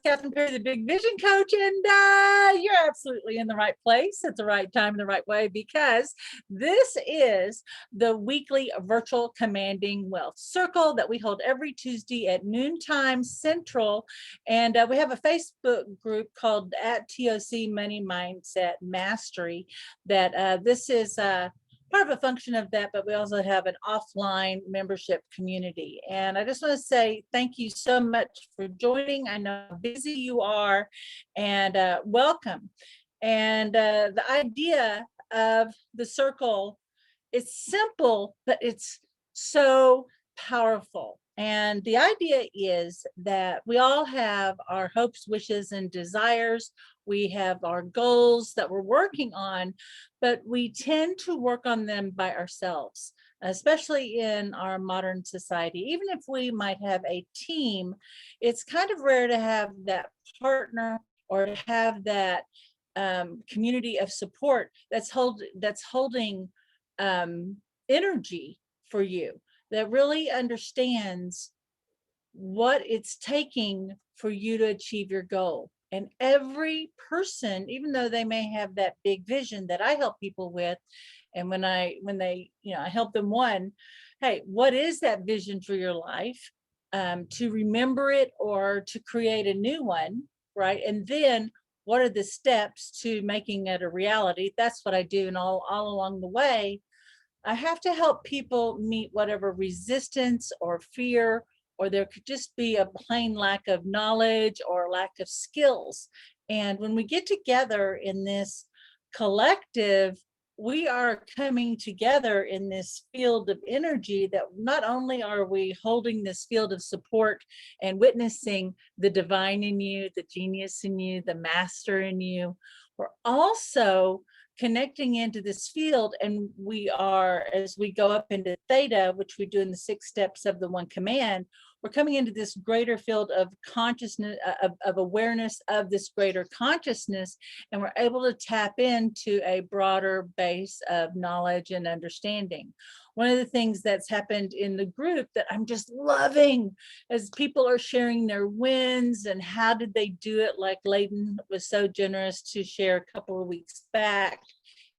Kathryn Perry, the Big Vision Coach, and you're absolutely in the right place at the right time, the right way, because this is the weekly virtual Commanding Wealth Circle that we hold every Tuesday at noontime Central. And we have a Facebook group called at TOC Money Mindset Mastery that this is part of a function of that, but we also have an offline membership community. And I just want to say thank you so much for joining. I know how busy you are, and welcome. And the idea of the circle, it's simple, but it's so powerful. And the idea is that we all have our hopes, wishes, and desires. We have our goals that we're working on, but we tend to work on them by ourselves, especially in our modern society. Even if we might have a team, it's kind of rare to have that partner or to have that community of support that's holding energy for you, that really understands what it's taking for you to achieve your goal. And every person, even though they may have that big vision that I help people with, and when they, I help them hey, what is that vision for your life? To remember it or to create a new one, right? And then what are the steps to making it a reality? That's what I do. And all along the way, I have to help people meet whatever resistance or fear, or there could just be a plain lack of knowledge or lack of skills. And when we get together in this collective, we are coming together in this field of energy that not only are we holding this field of support and witnessing the divine in you, the genius in you, the master in you, we're also connecting into this field. And we are, as we go up into theta, which we do in the 6 steps of the one command, we're coming into this greater field of consciousness, of awareness of this greater consciousness, and we're able to tap into a broader base of knowledge and understanding. One of the things that's happened in the group that I'm just loving as people are sharing their wins and how did they do it, like Layden was so generous to share a couple of weeks back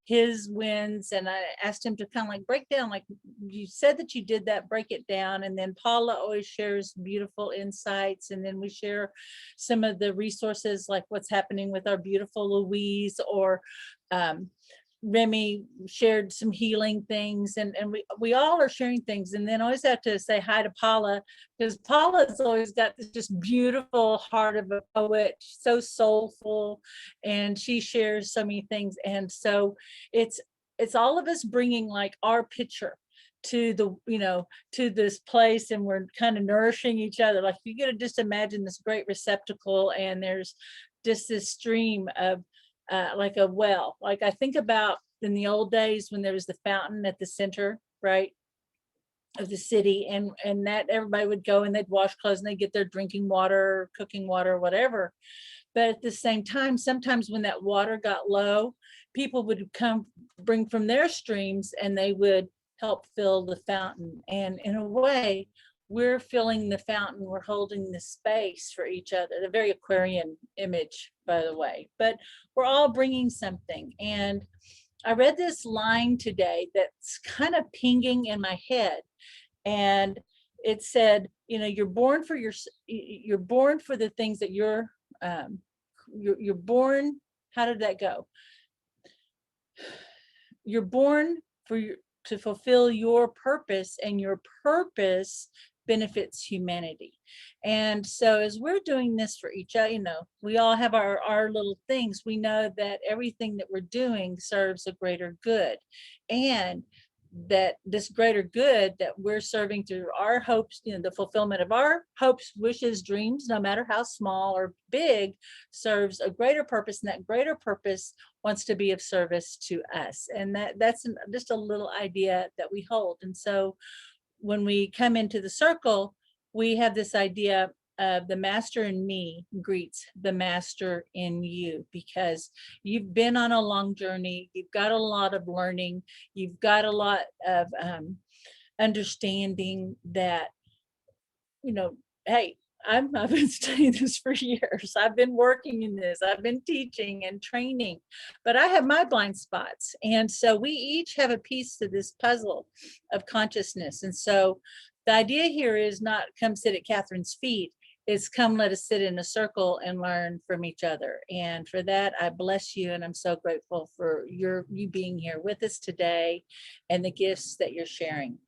his wins, and I asked him to kind of like break down, like you said that you did that, break it down. And then Paula always shares beautiful insights, and then we share some of the resources, like what's happening with our beautiful Louise, or Remy shared some healing things, and we all are sharing things. And then I always have to say hi to Paula, because Paula's always got this just beautiful heart of a poet, so soulful, and she shares so many things. And so it's all of us bringing like our picture to the, to this place, and we're kind of nourishing each other. Like you gotta just imagine this great receptacle, and there's just this stream of like a well. Like I think about in the old days when there was the fountain at the center, right, of the city, and that everybody would go and they'd wash clothes and they'd get their drinking water, cooking water, whatever. But at the same time, sometimes when that water got low, people would come bring from their streams and they would help fill the fountain. And in a way, we're filling the fountain, we're holding the space for each other. A very Aquarian image, by the way, but we're all bringing something. And I read this line today that's kind of pinging in my head, and it said, you're born for the things that you're born. How did that go? You're born to fulfill your purpose, and your purpose benefits humanity. And so as we're doing this for each other, we all have our little things. We know that everything that we're doing serves a greater good, and that this greater good that we're serving through our hopes, the fulfillment of our hopes, wishes, dreams, no matter how small or big, serves a greater purpose, and that greater purpose wants to be of service to us. And that's just a little idea that we hold. And so when we come into the circle, we have this idea of the master in me greets the master in you, because you've been on a long journey. You've got a lot of learning. You've got a lot of understanding that, hey, I've been studying this for years. I've been working in this. I've been teaching and training, but I have my blind spots. And so we each have a piece to this puzzle of consciousness. And so the idea here is not come sit at Kathryn's feet. It's come let us sit in a circle and learn from each other. And for that, I bless you. And I'm so grateful for you being here with us today and the gifts that you're sharing.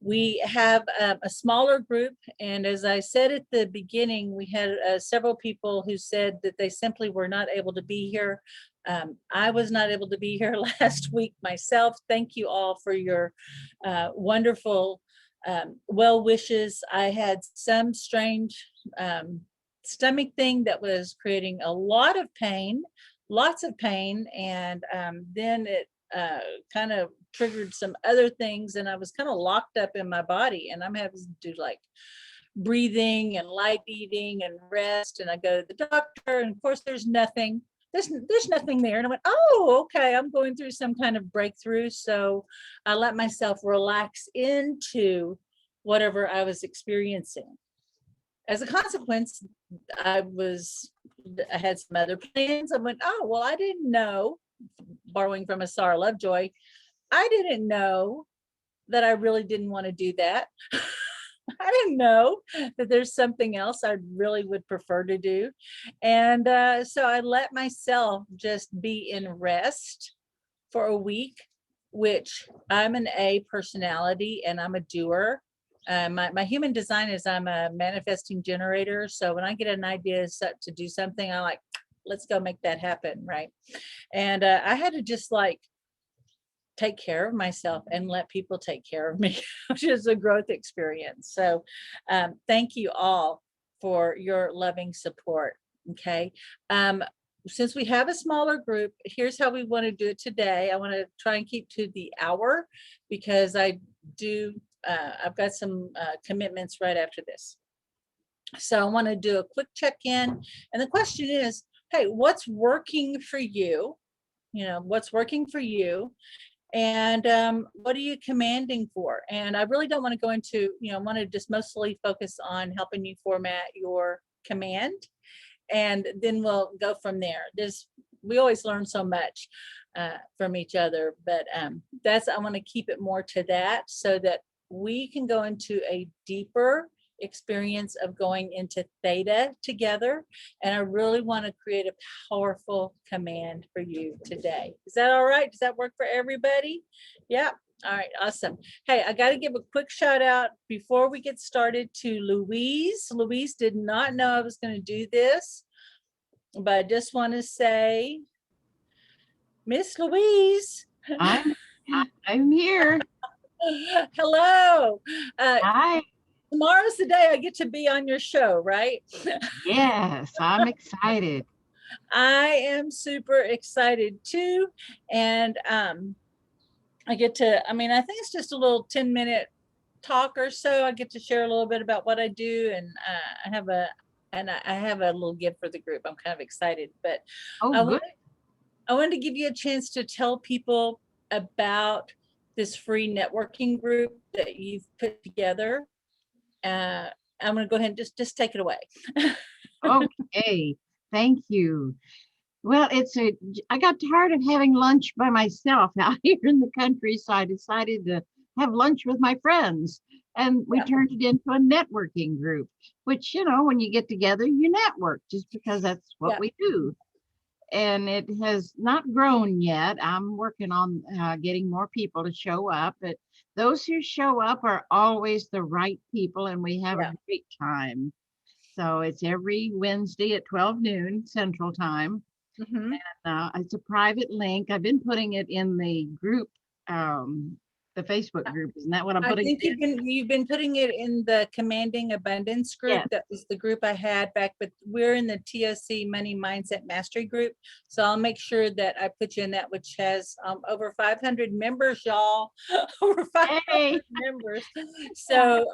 We have a smaller group, and as I said at the beginning, we had several people who said that they simply were not able to be here. I was not able to be here last week myself. Thank you all for your wonderful well wishes. I had some strange stomach thing that was creating a lot of pain, lots of pain, and then it kind of triggered some other things, and I was kind of locked up in my body, and I'm having to do like breathing and light eating and rest, and I go to the doctor, and of course there's nothing. There's nothing there. And I went, oh, okay, I'm going through some kind of breakthrough. So I let myself relax into whatever I was experiencing. As a consequence, I had some other plans. I went, oh, well, I didn't know, borrowing from a Sarah Lovejoy, I didn't know that I really didn't want to do that. I didn't know that there's something else I really would prefer to do. And so I let myself just be in rest for a week, which I'm an A personality and I'm a doer. My human design is I'm a manifesting generator. So when I get an idea set to do something, I like, let's go make that happen. Right. And I had to just like take care of myself and let people take care of me, which is a growth experience. So thank you all for your loving support. Okay. Since we have a smaller group, here's how we want to do it today. I want to try and keep to the hour because I've got some commitments right after this. So I want to do a quick check-in. And the question is, hey, what's working for you? What's working for you? And what are you commanding for? And I really don't want to go into, I want to just mostly focus on helping you format your command. And then we'll go from there. We always learn so much from each other, but I want to keep it more to that so that we can go into a deeper experience of going into theta together. And I really want to create a powerful command for you today. Is that all right? Does that work for everybody? Yeah. All right. Awesome. Hey, I got to give a quick shout out before we get started to Louise. Louise did not know I was going to do this, but I just want to say, Miss Louise. I'm here. Hello. Hi. Tomorrow's the day I get to be on your show, right? Yes, I'm excited. I am super excited too. And I think it's just a little 10-minute talk or so. I get to share a little bit about what I do, and I have a little gift for the group. I'm kind of excited, but Oh, I good. wanted to give you a chance to tell people about this free networking group that you've put together. I'm going to go ahead and just take it away. Okay. Thank you. Well, I got tired of having lunch by myself out here in the country, so I decided to have lunch with my friends. And we Yeah. turned it into a networking group, which, when you get together, you network just because that's what Yeah. we do. And it has not grown yet. I'm working on getting more people to show up, but those who show up are always the right people, and we have Yeah. a great time. So it's every Wednesday at 12 noon Central Time. Mm-hmm. It's a private link. I've been putting it in the group, the Facebook group. Isn't that what I'm I putting think it in? you've been putting it in the Commanding Abundance group. Yes. That was the group I had back, but we're in the TOC Money Mindset Mastery group. So I'll make sure that I put you in that, which has over 500 members, y'all. Over 500 Hey. members. So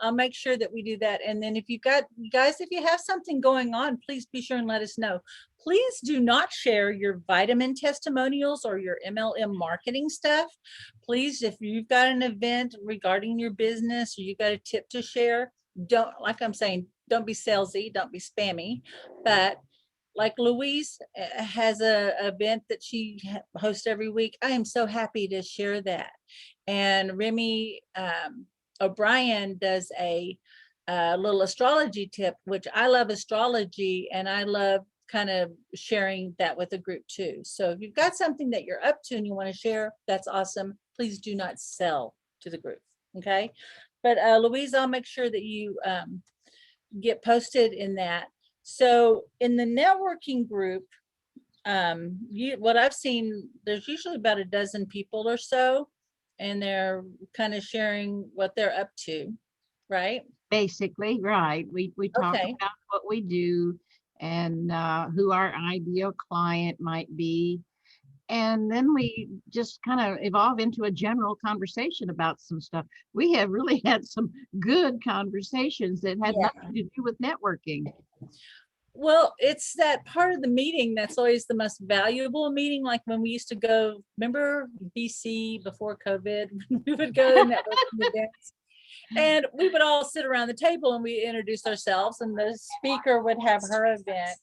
I'll make sure that we do that. And then if if you have something going on, please be sure and let us know. Please do not share your vitamin testimonials or your MLM marketing stuff. Please, if you've got an event regarding your business or you've got a tip to share, like I'm saying, don't be salesy, don't be spammy, but like Louise has a event that she hosts every week. I am so happy to share that. And Remy O'Brien does a little astrology tip, which I love astrology, and I love kind of sharing that with the group too. So if you've got something that you're up to and you want to share, that's awesome. Please do not sell to the group. Okay. But Louise, I'll make sure that you get posted in that. So in the networking group, what I've seen, there's usually about a dozen people or so, and they're kind of sharing what they're up to, right? Basically, right. We talk Okay. about what we do and who our ideal client might be. And then we just kind of evolve into a general conversation about some stuff. We have really had some good conversations that had Yeah. nothing to do with networking. Well, it's that part of the meeting that's always the most valuable meeting. Like when we used to go, remember BC before COVID, we would go to networking events and we would all sit around the table and we introduce ourselves and the speaker would have her event.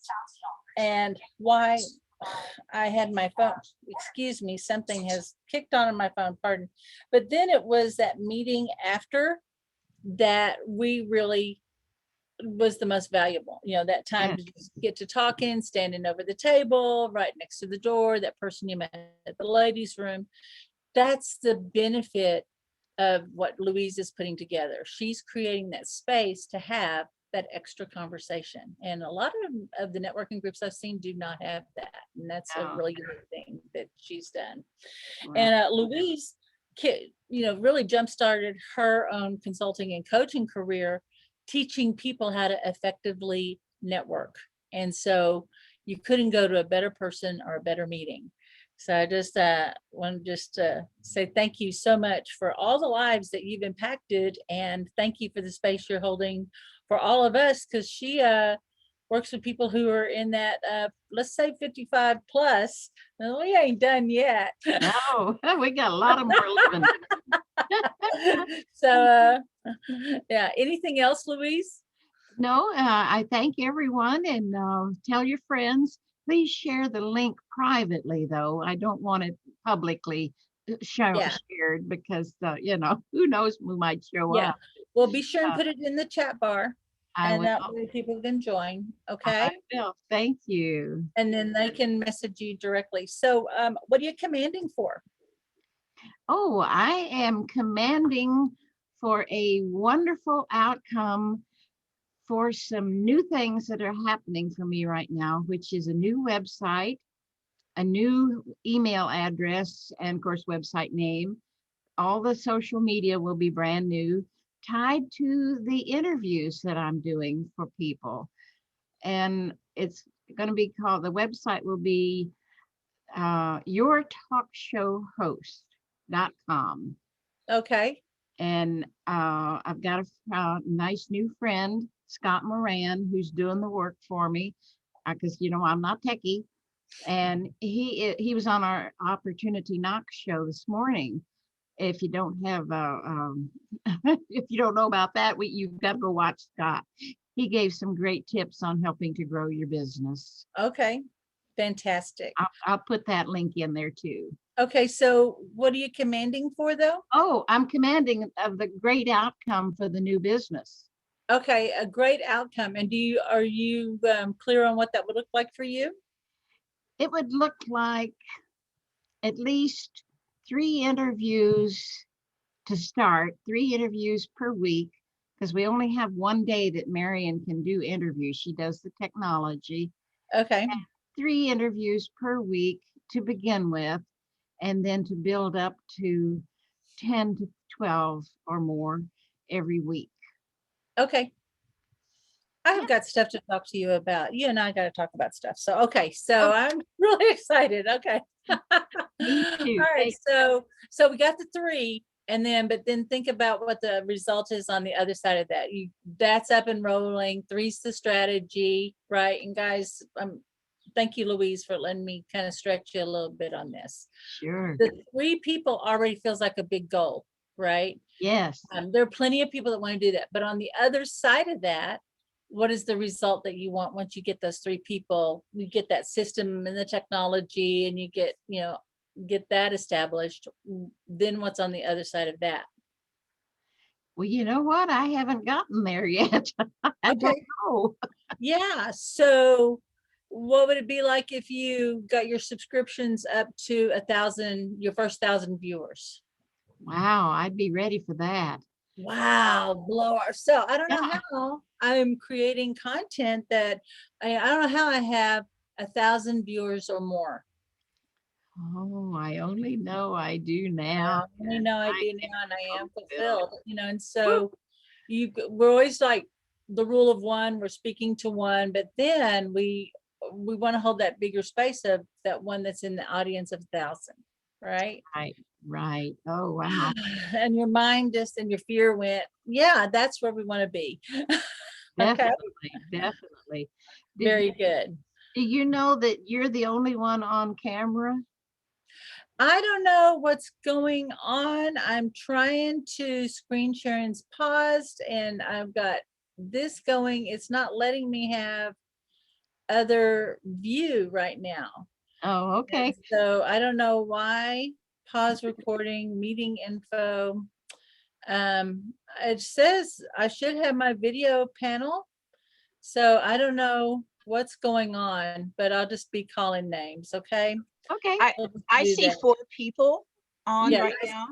And why I had my phone, excuse me, something has kicked on my phone, pardon. But then it was that meeting after that we really was the most valuable, that time Yeah. to just get to talking, standing over the table, right next to the door, that person you met at the ladies' room. That's the benefit of what Louise is putting together. She's creating that space to have that extra conversation. And a lot of the networking groups I've seen do not have that. And that's a Oh, really good thing that she's done. right. And Louise, really jump-started her own consulting and coaching career, teaching people how to effectively network. And so you couldn't go to a better person or a better meeting. So I just want to just say thank you so much for all the lives that you've impacted, and thank you for the space you're holding for all of us, because she works with people who are in that, let's say 55 plus. Well, we ain't done yet. No, we got a lot of more living. So, yeah, anything else, Louise? No, I thank everyone and tell your friends. Please share the link privately, though. I don't want it publicly Yeah, shared because, who knows who might show yeah. up. Well, be sure and Uh, put it in the chat bar, I and will. that way people can join, I okay? will. Thank you. And then they can message you directly. So, what are you commanding for? Oh, I am commanding for a wonderful outcome for some new things that are happening for me right now, which is a new website, a new email address, and of course, website name. All the social media will be brand new, tied to the interviews that I'm doing for people. And it's going to be called, the website will be yourtalkshowhost.com. Okay. And I've got a nice new friend, Scott Moran, who's doing the work for me because, I'm not techie. And he was on our Opportunity Knox show this morning. If you don't have, if you don't know about that, you've got to go watch Scott. He gave some great tips on helping to grow your business. Okay. Fantastic. I'll put that link in there too. Okay. So what are you commanding for though? Oh, I'm commanding of the great outcome for the new business. Okay. A great outcome. And are you clear on what that would look like for you? It would look like at least 3 interviews to start, 3 interviews per week, because we only have one day that Marion can do interviews. She does the technology. Okay. 3 interviews per week to begin with, and then to build up to 10 to 12 or more every week. Okay. I Yeah, have got stuff to talk to you about. You and I got to talk about stuff. So, okay. oh, So I'm really excited. Okay. All me too. right. So we got the three, and but then think about what the result is on the other side of that. That's up and rolling. Three's the strategy, right? And guys, thank you, Louise, for letting me kind of stretch you a little bit on this. Sure. The 3 people already feels like a big goal, right? Yes. There are plenty of people that want to do that, but on the other side of that, what is the result that you want once you get those 3 people, you get that system and the technology and you get, get that established. Then what's on the other side of that? Well, you know what? I haven't gotten there yet. I don't Okay. know. Yeah. So what would it be like if you got your subscriptions up to 1,000, your first 1,000 viewers? Wow, I'd be ready for that. Wow, blow our, so I don't know Yeah. how I'm creating content that I don't know how I have 1,000 viewers or more. Oh, I only know I do I now, only and know I I do now and I am am fulfilled. fulfilled, and Woo. so we're always like the rule of one, we're speaking to one, but then we want to hold that bigger space of that one that's in the audience of 1,000, right? Right, right. Oh, wow. And your mind just and your fear went, yeah, that's where we want to be. Okay, Definitely, definitely. Did very good. do you know that you're the only one on camera? I don't know what's going on. I'm trying to screen share and it's paused, and I've got this going. It's not letting me have other view right now. Oh, And okay. so I don't know why. Pause recording, meeting info. It says I should have my video panel. So I don't know what's going on, but I'll just be calling names, okay? Okay. I We'll just I do see that. 4 people on Yeah, right now.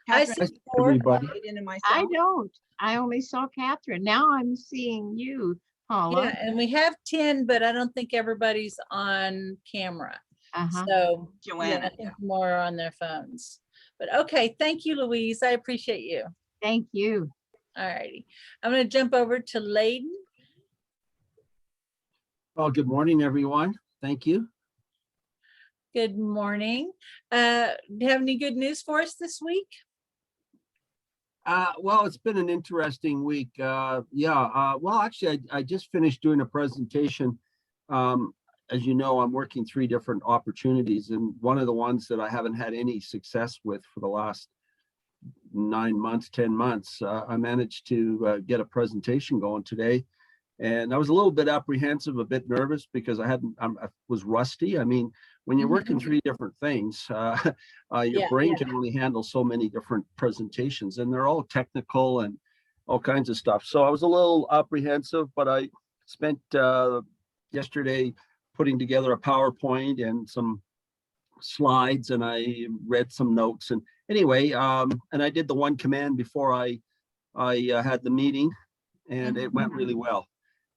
I Kathryn, see Hi, 4. everybody. Aiden, and I myself. don't. I only saw Catherine. Now I'm seeing you, Paula. Yeah, and we have 10, but I don't think everybody's on camera. Uh-huh. So, yeah, I Joanna, think more are on their phones. But okay, thank you, Louise. I appreciate you. Thank you. All righty. I'm going to jump over to Layden. Well, good morning, everyone. Thank you. Good morning. Do you have any good news for us this week? Well, it's been an interesting week. Well, actually, I just finished doing a presentation. As you know, I'm working 3 different opportunities, and one of the ones that I haven't had any success with for the last 9 months, 10 months, I managed to get a presentation going today. And I was a little bit apprehensive, a bit nervous because I was rusty. I mean, when you're working 3 different things, your Yeah. brain can only handle so many different presentations, and they're all technical and all kinds of stuff. So I was a little apprehensive, but I spent yesterday putting together a PowerPoint and some slides, and I read some notes. And anyway, and I did the one command before I had the meeting, and it went really well.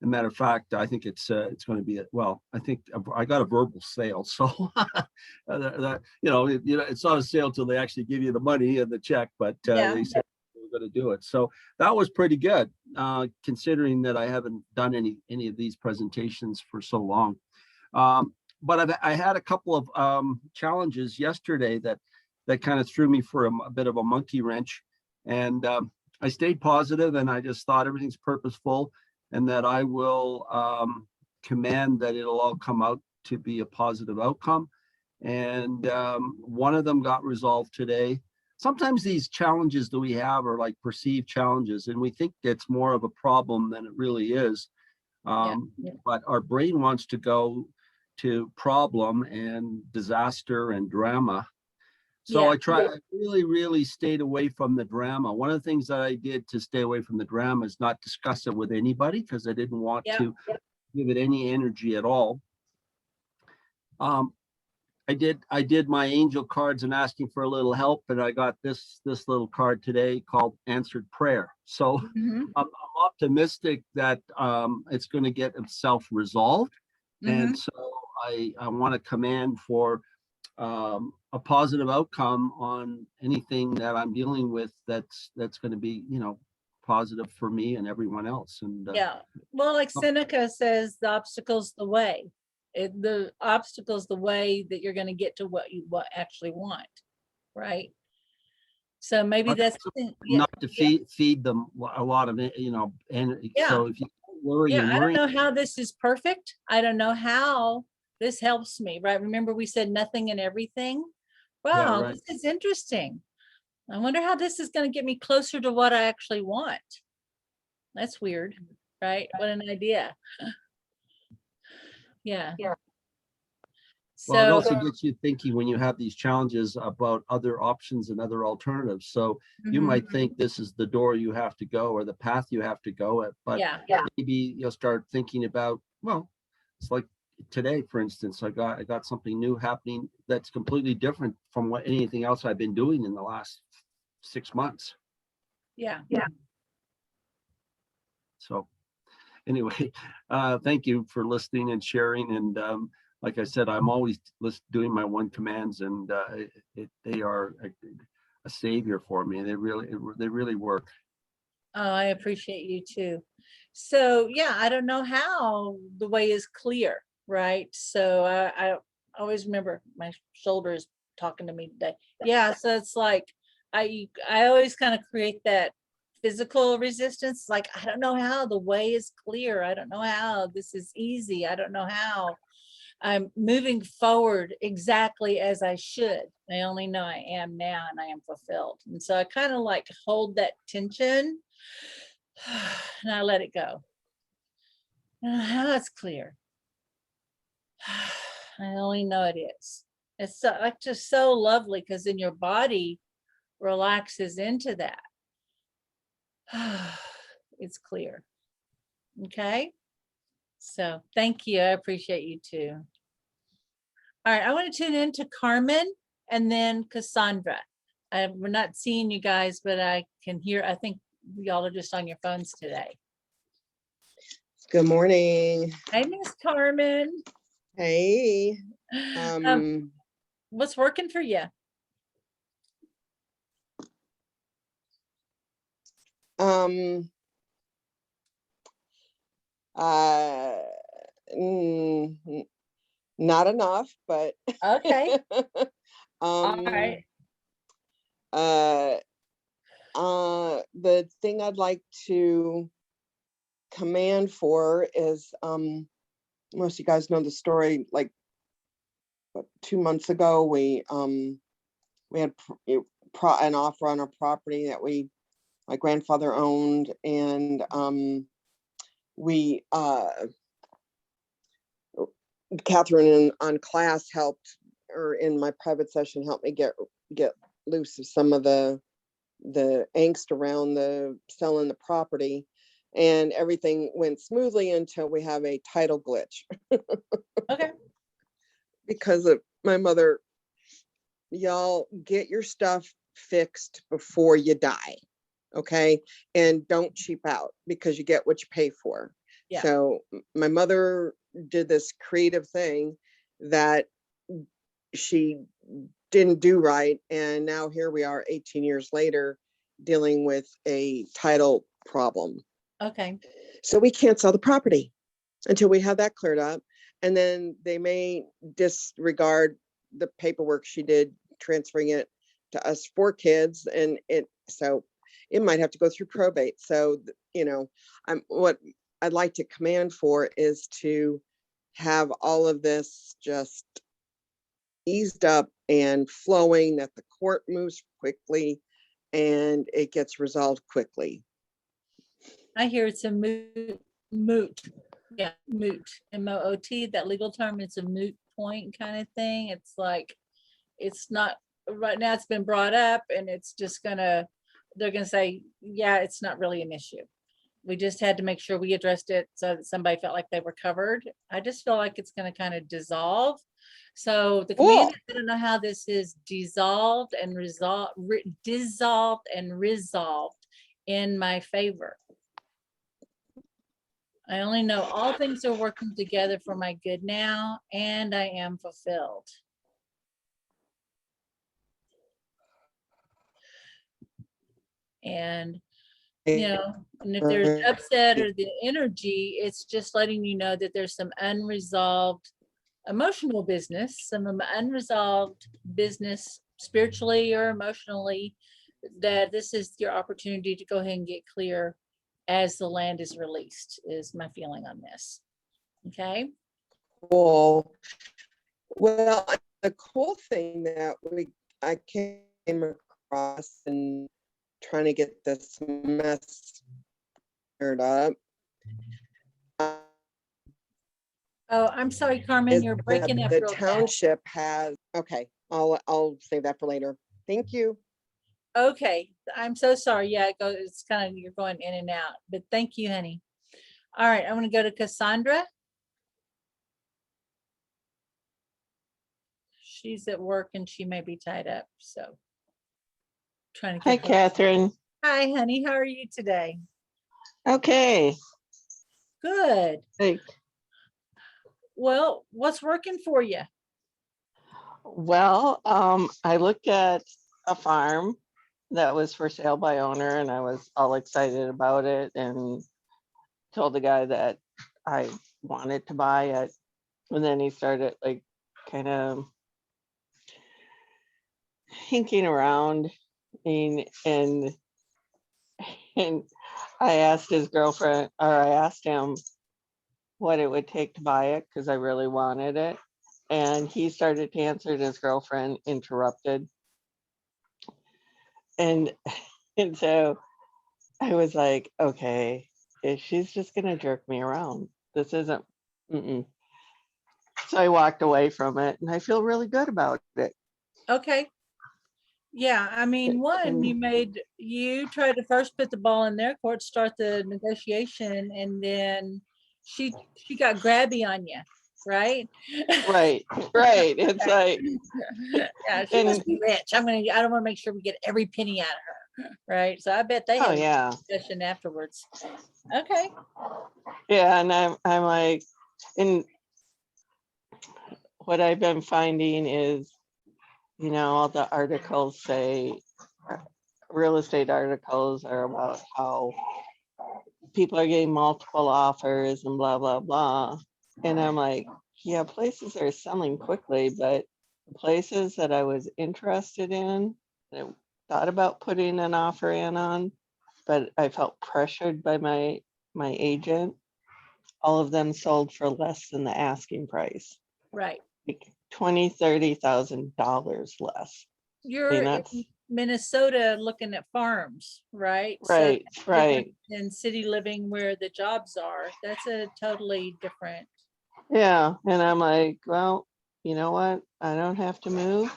As a matter of fact, I think it's going to be I think I got a verbal sale, so it's not a sale till they actually give you the money and the check, but Yeah. they said they were going to do it. So that was pretty good, considering that I haven't done any of these presentations for so long. But I had a couple of challenges yesterday that kind of threw me for a bit of a monkey wrench, and I stayed positive, and I just thought everything's purposeful, and that I will command that it'll all come out to be a positive outcome. And one of them got resolved today. Sometimes these challenges that we have are like perceived challenges, and we think it's more of a problem than it really is. But our brain wants to go to problem and disaster and drama. So I really stayed away from the drama. One of the things that I did to stay away from the drama is not discuss it with anybody, because I didn't want to give it any energy at all. I did my angel cards and asking for a little help, and I got this little card today called Answered Prayer. So I'm optimistic that it's going to get itself resolved. And so I want to command for a positive outcome on anything that I'm dealing with that's going to be, positive for me and everyone else. And Well, like Seneca says, the obstacle's the way. The obstacle's the way that you're going to get to what you actually want, right? So maybe that's not to feed them a lot of it, and so if you worry and I don't worry. know how this is perfect. I don't know how this helps me, right? Remember we said nothing and everything. Wow, Right. This is interesting. I wonder how this is going to get me closer to what I actually want. That's weird. right? What an idea. Yeah. Well, it So, also gets you thinking when you have these challenges about other options and other alternatives. So you mhm, might think this is the door you have to go or the path you have to go at, but yeah, maybe you'll start thinking about, well, it's like today, for instance, I got something new happening that's completely different from what anything else I've been doing in the last 6 months. yeah. So anyway, thank you for listening and sharing. And like I said, I'm always doing my one commands, and they are a savior for me. They really work. Oh, I appreciate you too. So, yeah, I don't know how the way is clear, right? So I always remember my shoulders talking to me today. Yeah, so it's like I always kind of create that physical resistance. Like, I don't know how the way is clear. I don't know how this is easy. I don't know how I'm moving forward exactly as I should. I only know I am now and I am fulfilled. And so I kind of like hold that tension and I let it go. Now it's clear. I only know it is. It's so, like just so lovely because then your body relaxes into that. It's clear. Okay. So thank you. I appreciate you too. All right. I want to tune in to Carmen and then Cassandra. We're not seeing you guys, but I can hear. I think y'all are just on your phones today. Good morning. Hey, Miss Carmen. Hey. What's working for you? Um, uh, Not enough, but Okay. All um, right. the thing I'd like to command for is, most of you guys know the story, like, what, 2 months ago, we had an offer on a property that my grandfather owned, and we Kathryn on class helped, or in my private session helped me get loose of some of the angst around the selling the property, and everything went smoothly until we have a title glitch Okay. because of my mother. Y'all get your stuff fixed before you die, okay? And don't cheap out because you get what you pay for. Yeah. So my mother did this creative thing that she didn't do right, and now here we are 18 years later dealing with a title problem. Okay. So we can't sell the property until we have that cleared up, and then they may disregard the paperwork she did transferring it to us 4 kids, and so it might have to go through probate. So what I'd like to command for is to have all of this just eased up and flowing, that the court moves quickly and it gets resolved quickly. I hear it's a moot. Yeah, moot. MOOT, that legal term. It's a moot point kind of thing. It's like, it's not, right now it's been brought up and it's just they're gonna say, yeah, it's not really an issue. We just had to make sure we addressed it so that somebody felt like they were covered. I just feel like it's gonna kind of dissolve. So the Cool. command, I don't know how this is dissolved and resolved in my favor. I only know all things are working together for my good now, and I am fulfilled. And, and if there's upset or the energy, it's just letting you know that there's some unresolved emotional business, some unresolved business spiritually or emotionally, that this is your opportunity to go ahead and get clear as the land is released, is my feeling on this. Okay. Cool. Well, the cool thing that I came across and trying to get this mess cleared up Oh, I'm sorry, Carmen, is you're that breaking up the real bad. township has, okay, I'll save that for later. Thank you. Okay, I'm so sorry. Yeah, it's kind of, you're going in and out, but thank you, honey. All right, I'm gonna go to Cassandra. She's at work and she may be tied up, so. Trying to Hi, get her. Kathryn. Hi, honey, how are you today? Okay. Good. Like, Well, what's working for you? well, I looked at a farm that was for sale by owner and I was all excited about it and told the guy that I wanted to buy it. And then he started like kind of hinking around and and I asked his girlfriend, or I asked him what it would take to buy it because I really wanted it. And he started to answer and his girlfriend interrupted. And and so I was like, okay, if she's just gonna jerk me around, this isn't. Mm-mm. So I walked away from it, and I feel really good about it. Okay. Yeah, I mean, one, And you tried to first put the ball in their court, start the negotiation, and then she got grabby on you, right? right, right. It's like, Yeah, she must and be rich. I don't want to make sure we get every penny out of her, right? So I bet they oh have a yeah, discussion afterwards. Okay. yeah. And I'm like, and what I've been finding is, all the articles say, real estate articles are about how people are getting multiple offers and blah, blah, blah. And I'm like, yeah, places are selling quickly, but the places that I was interested in, I thought about putting an offer in on, but I felt pressured by my agent. All of them sold for less than the asking price, Right. like $20,000-$30,000 less. You're That's in Minnesota looking at farms, right? So right, that's different right. than city living where the jobs are. That's a totally different. Yeah. And I'm like, well, you know what? I don't have to move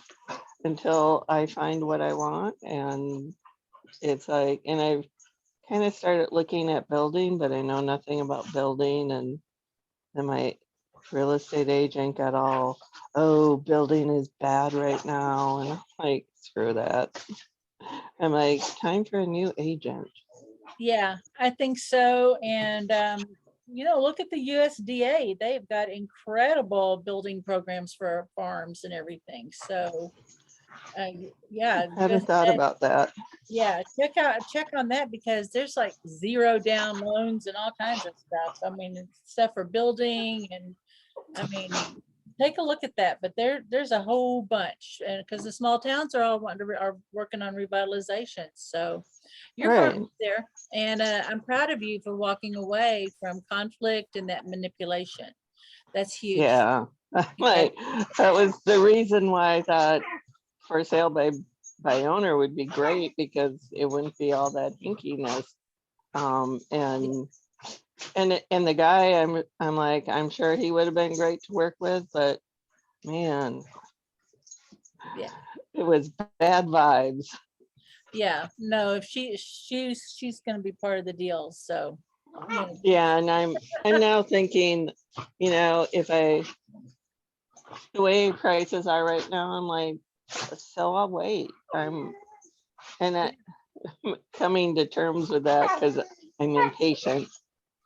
until I find what I want. And it's like, and I've kind of started looking at building, but I know nothing about building. And then my real estate agent got all, oh, building is bad right now. And I'm like, screw that. I'm like, time for a new agent. Yeah, I think so. And, look at the USDA. They've got incredible building programs for farms and everything. So, yeah, Hadn't thought about that. yeah, check on that because there's like 0 down loans and all kinds of stuff. I mean, it's stuff for building and I mean, take a look at that. But there's a whole bunch, and because the small towns are all are working on revitalization. So you're Right. part there, and I'm proud of you for walking away from conflict and that manipulation. That's huge. Yeah. Like, that was the reason why I thought for sale by owner would be great because it wouldn't be all that hinkiness. And the guy, I'm like, I'm sure he would have been great to work with, but man, Yeah. it was bad vibes. Yeah, no, if she's going to be part of the deal. So Yeah, and I'm now thinking, if the way prices are right now, I'm like, so I'll wait. I'm coming to terms with that because I'm impatient.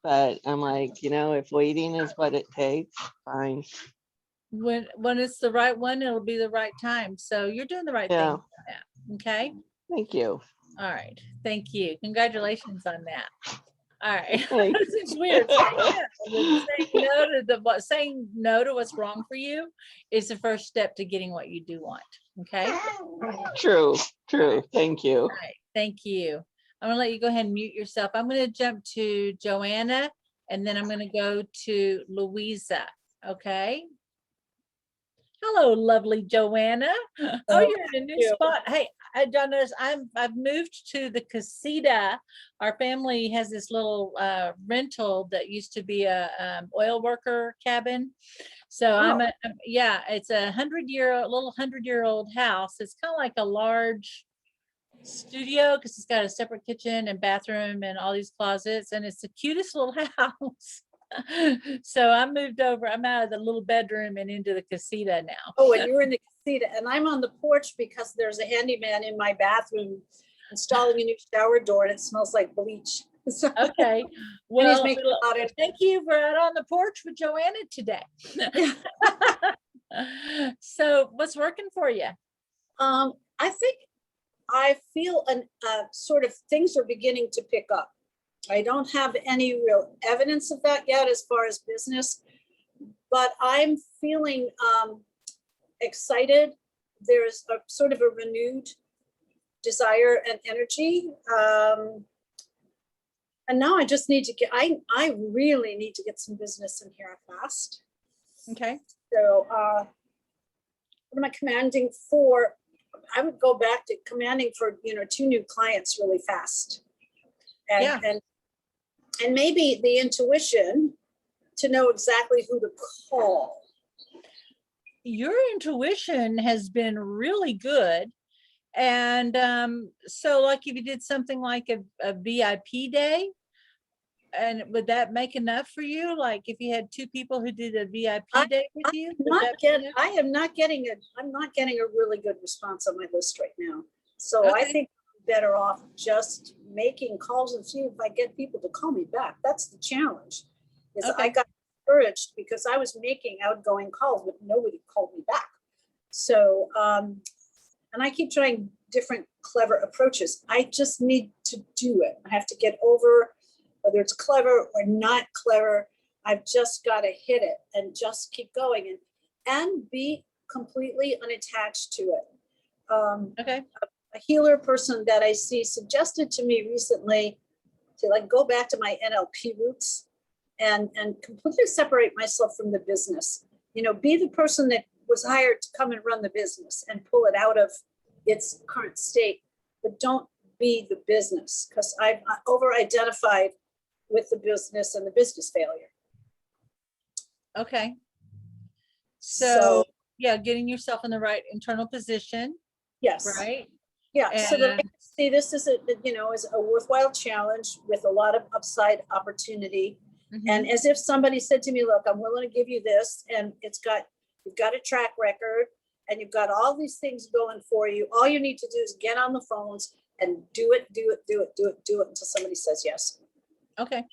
But I'm like, if waiting is what it takes, fine. when it's the right one, it'll be the right time. So you're doing the right Yeah. thing. Okay. Thank you. All right. Thank you. Congratulations on that. All right. Thanks. It's weird. Saying no to what's wrong for you is the first step to getting what you do want. Okay. True. Thank you. All right. Thank you. I'm gonna let you go ahead and mute yourself. I'm gonna jump to Joanna and then I'm gonna go to Louisa. Okay. Hello, lovely Joanna. Oh, you're in a new spot. Hey, John, notice I've moved to the casita. Our family has this little rental that used to be a oil worker cabin. So yeah, it's a little 100-year-old house. It's kind of like a large studio because it's got a separate kitchen and bathroom and all these closets, and it's the cutest little house. So I moved over. I'm out of the little bedroom and into the casita now. Oh, and you're in the casita, and I'm on the porch because there's a handyman in my bathroom installing a new shower door, and it smells like bleach. So, Okay. Well, making out it. thank you for out on the porch with Joanna today. So what's working for you? I think I feel sort of things are beginning to pick up. I don't have any real evidence of that yet as far as business, but I'm feeling excited. There's a sort of a renewed desire and energy. And now I just need to I really need to get some business in here fast. Okay. So what am I commanding for? I would go back to commanding for, 2 new clients really fast. And maybe the intuition to know exactly who to call. Your intuition has been really good. And so like if you did something like a VIP day, and would that make enough for you? Like if you had 2 people who did a VIP day with you? I'm not getting a really good response on my list right now. So Okay. I think I'm better off just making calls and see if I get people to call me back. That's the challenge. Okay. I got discouraged because I was making outgoing calls, but nobody called me back. So, and I keep trying different clever approaches. I just need to do it. I have to get over whether it's clever or not clever. I've just got to hit it and just keep going and be completely unattached to it. Okay. A healer person that I see suggested to me recently to like go back to my NLP roots and completely separate myself from the business. Be the person that was hired to come and run the business and pull it out of its current state, but don't be the business, because I've over-identified with the business and the business failure. Okay. So yeah, getting yourself in the right internal position. Yes. Right. Yeah. So that I can see this is is a worthwhile challenge with a lot of upside opportunity. Mm-hmm. And as if somebody said to me, look, I'm willing to give you this, and you've got a track record and you've got all these things going for you. All you need to do is get on the phones and do it until somebody says yes. Okay.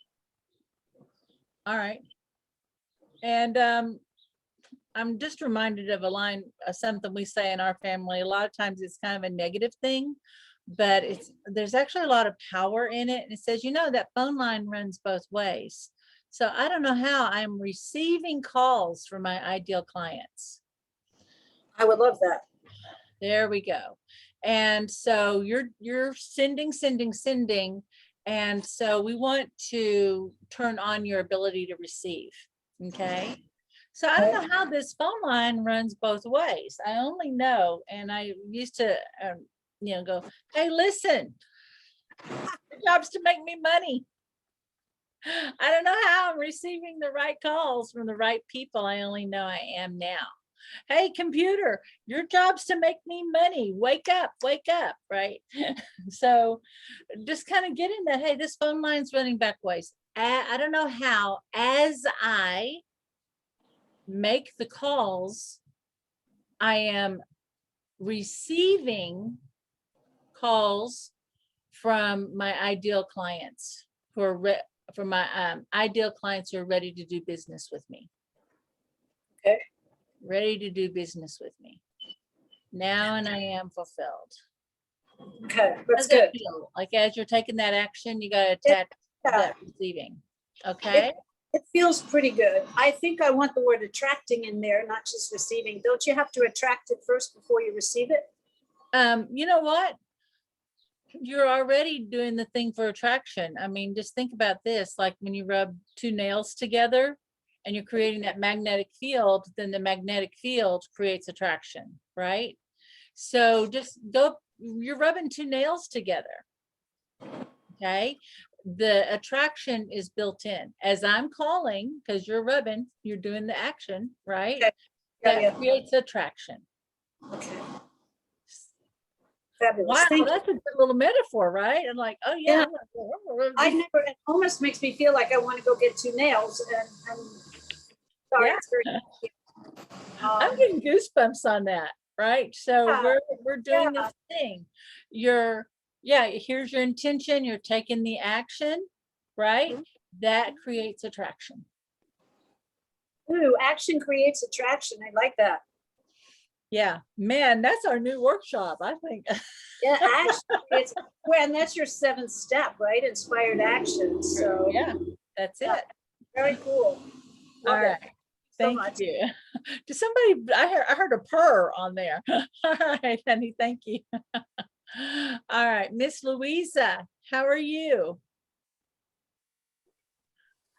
All right. And I'm just reminded of a line, something we say in our family. A lot of times it's kind of a negative thing, but there's actually a lot of power in it. And it says, that phone line runs both ways. So I don't know how I'm receiving calls from my ideal clients. I would love that. There we go. And so you're sending. And so we want to turn on your ability to receive. Okay. So I don't know how this phone line runs both ways. I only know, and I used to, go, hey, listen, your job's to make me money. I don't know how I'm receiving the right calls from the right people. I only know I am now. Hey, computer, your job's to make me money. Wake up, right? So just kind of get in that, hey, this phone line's running back ways. I don't know how, as I make the calls, I am receiving calls from my ideal clients who are ideal clients who are ready to do business with me. Okay. Ready to do business with me. Now and I am fulfilled. Okay, that's good. Feel? Like as you're taking that action, you got to attach that receiving. Okay. It feels pretty good. I think I want the word attracting in there, not just receiving. Don't you have to attract it first before you receive it? You know what? You're already doing the thing for attraction. I mean, just think about this, like when you rub 2 nails together and you're creating that magnetic field, then the magnetic field creates attraction, right? So just go you're rubbing two nails together. Okay. The attraction is built in as I'm calling, because you're rubbing, you're doing the action, right? Okay. Yeah, That yeah. creates attraction. Okay. Fabulous. Wow, Thank you. that's a good little metaphor, right? And like, oh yeah, I never, it almost makes me feel like I want to go get two nails, and sorry, Yeah. it's very. I'm getting goosebumps on that, right? So Yeah, we're doing yeah. this thing. Here's your intention, you're taking the action, right? Mhm. That creates attraction. Ooh, action creates attraction. I like that. Yeah, man, that's our new workshop, I think. Yeah, action creates, well, and that's your 7th step, right? Inspired action. So Yeah, that's yeah. it. Very cool. All Love it. right. So Thank much. you. To somebody, I heard a purr on there. All right, honey, thank you. All right, Miss Louisa, how are you?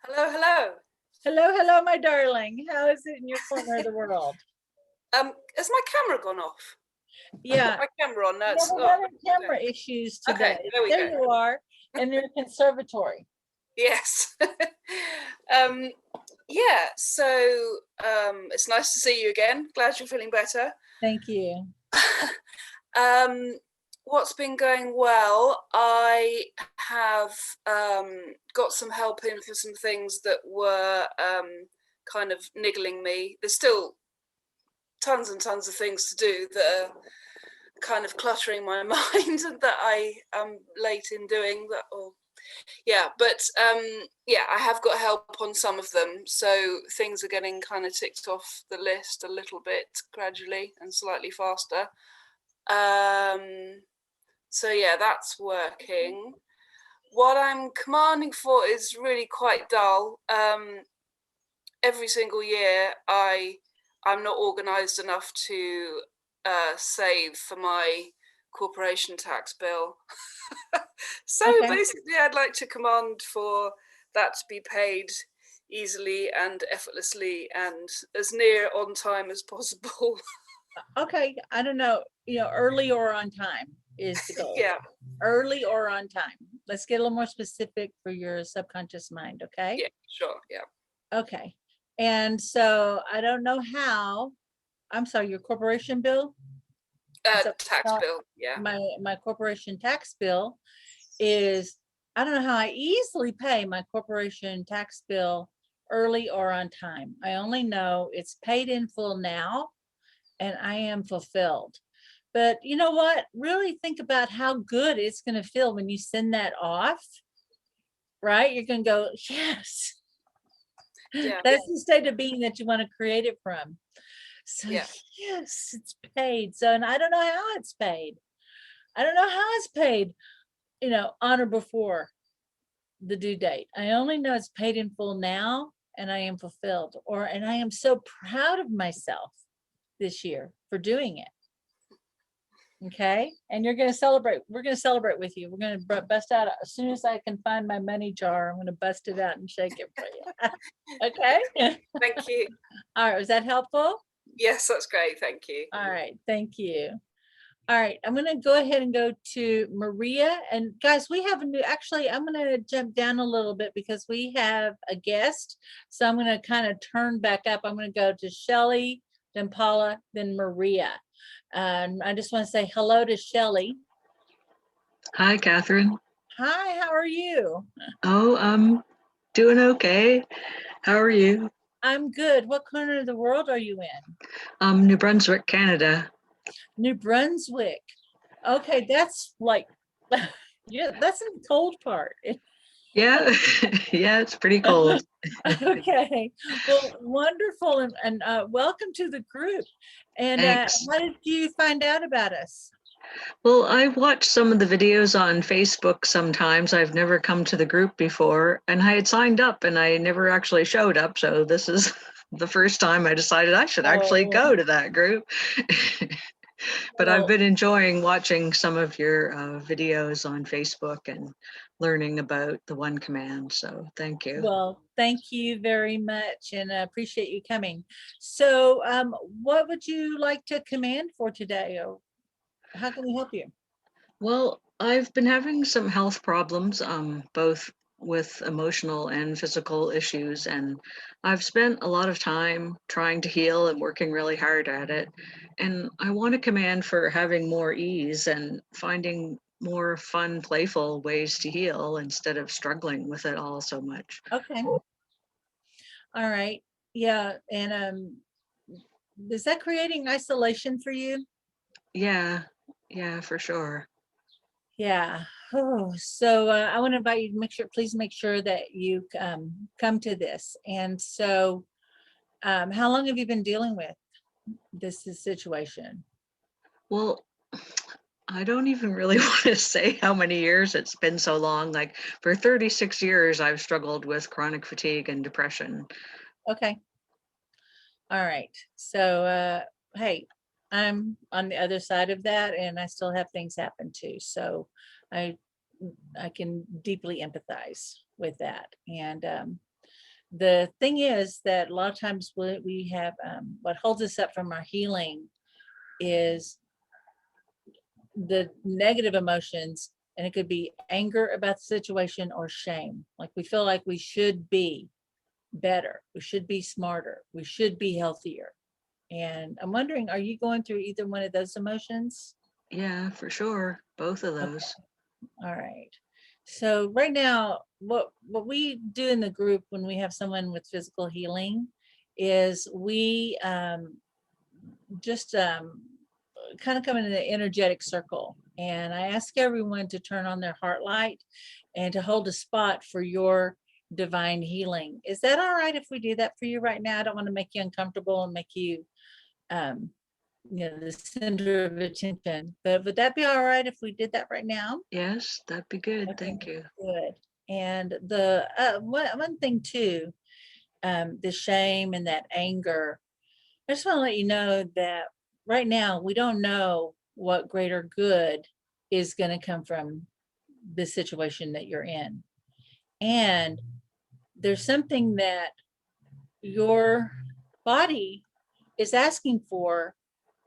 Hello, hello. Hello, hello, my darling. How is it in your corner of the world? Has my camera gone off? Yeah, My camera on. No, yeah, it's we're not. having camera issues Okay, today. there we There go. you are, in your conservatory. Yes. Yeah. So it's nice to see you again. Glad you're feeling better. Thank you. What's been going well? I have got some help in for some things that were kind of niggling me. There's still tons and tons of things to do that are kind of cluttering my mind and that I am late in doing that. I have got help on some of them, so things are getting kind of ticked off the list a little bit gradually and slightly faster. So yeah, that's working. What I'm commanding for is really quite dull. Every single year I'm not organized enough to save for my corporation tax bill. So Okay. basically I'd like to command for that to be paid easily and effortlessly and as near on time as possible. Okay, I don't know, early or on time is the goal. Yeah, Early or on time. Let's get a little more specific for your subconscious mind, okay? yeah, sure, yeah. Okay. And so I don't know how, I'm sorry, your corporation bill? Is that Tax not- bill, yeah. My corporation tax bill is, I don't know how I easily pay my corporation tax bill early or on time. I only know it's paid in full now and I am fulfilled. But you know what? Really think about how good it's going to feel when you send that off, right? You're going to go, yes. Yeah. That's the state of being that you want to create it from. So Yeah. yes, it's paid. So, and I don't know how it's paid. I don't know how it's paid, on or before the due date. I only know it's paid in full now and I am fulfilled, and I am so proud of myself this year for doing it. Okay. And you're going to celebrate. We're going to celebrate with you. We're going to bust out as soon as I can find my money jar. I'm going to bust it out and shake it for you. Okay. Thank you. All right. Was that helpful? Yes, that's great. Thank you. All right. Thank you. All right. I'm going to go ahead and go to Maria. And guys, we have actually, I'm going to jump down a little bit because we have a guest. So I'm going to kind of turn back up. I'm going to go to Shelly, then Paula, then Maria. I just want to say hello to Shelly. Hi, Kathryn. Hi, how are you? Oh, I'm doing okay. How are you? I'm good. What corner of the world are you in? New Brunswick, Canada. New Brunswick. Okay, that's like, yeah, that's in the cold part. Yeah, yeah, it's pretty cold. Okay, well, wonderful, and welcome to the group. And Thanks. how did you find out about us? Well, I watch some of the videos on Facebook sometimes. I've never come to the group before, and I had signed up and I never actually showed up. So this is the first time I decided I should actually go to that group. But I've been enjoying watching some of your videos on Facebook and learning about the one command. So thank you. Well, thank you very much, and I appreciate you coming. So what would you like to command for today, or how can we help you? Well, I've been having some health problems, both with emotional and physical issues, and I've spent a lot of time trying to heal and working really hard at it. And I want to commend for having more ease and finding more fun, playful ways to heal instead of struggling with it all so much. Okay. All right. Yeah. And is that creating isolation for you? Yeah, yeah, for sure. Yeah. Oh, so I want to invite you to make sure, please make sure that you come to this. And so, how long have you been dealing with this situation? Well, I don't even really want to say how many years it's been so long. Like for 36 years, I've struggled with chronic fatigue and depression. Okay. All right. So, hey, I'm on the other side of that, and I still have things happen too. So, I I can deeply empathize with that. And the thing is that a lot of times we have what holds us up from our healing is the negative emotions, and it could be anger about the situation or shame. Like we feel like we should be better, we should be smarter, we should be healthier. And I'm wondering, are you going through either one of those emotions? Yeah, for sure. Both of Okay, those. all right. So right now, what we do in the group when we have someone with physical healing is we just kind of come in an energetic circle. And I ask everyone to turn on their heart light and to hold a spot for your divine healing. Is that all right if we do that for you right now? I don't want to make you uncomfortable and make you, um, the center of attention. But would that be all right if we did that right now? Yes, that'd be good. Okay, Thank you. good. And the one thing too, the shame and that anger. I just want to let you know that right now we don't know what greater good is going to come from the situation that you're in. And there's something that your body is asking for,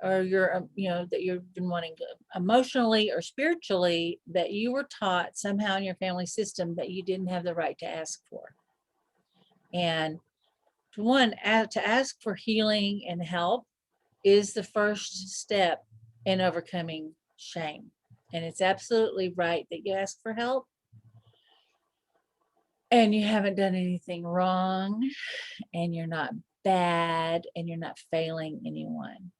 or your, that you've been wanting emotionally or spiritually, that you were taught somehow in your family system that you didn't have the right to ask for. And to ask for healing and help is the first step in overcoming shame. And it's absolutely right that you ask for help and you haven't done anything wrong and you're not bad and you're not failing anyone.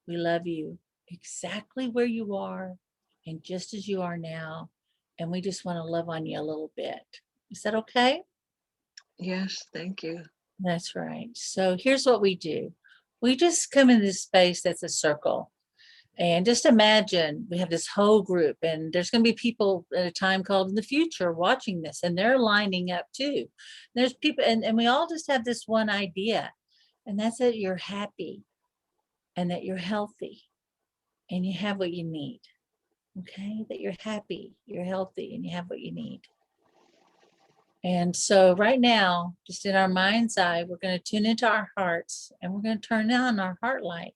We love you exactly where you are and just as you are now. And we just want to love on you a little bit. Is that okay? Yes, thank you. That's right. So here's what we do. We just come in this space that's a circle. And just imagine we have this whole group, and there's going to be people at a time called in the future watching this, and they're lining up too. There's people, and we all just have this one idea, and that's that you're happy and that you're healthy and you have what you need. Okay. That you're happy, you're healthy, and you have what you need. And so, right now, just in our mind's eye, we're going to tune into our hearts and we're going to turn on our heart light.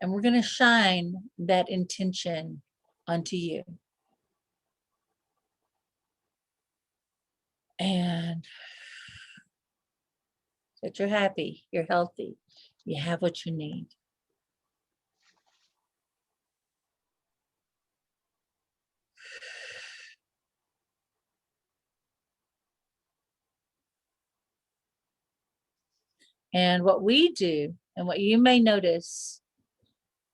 And we're going to shine that intention onto you. And that you're happy, you're healthy, you have what you need. And what we do, and what you may notice,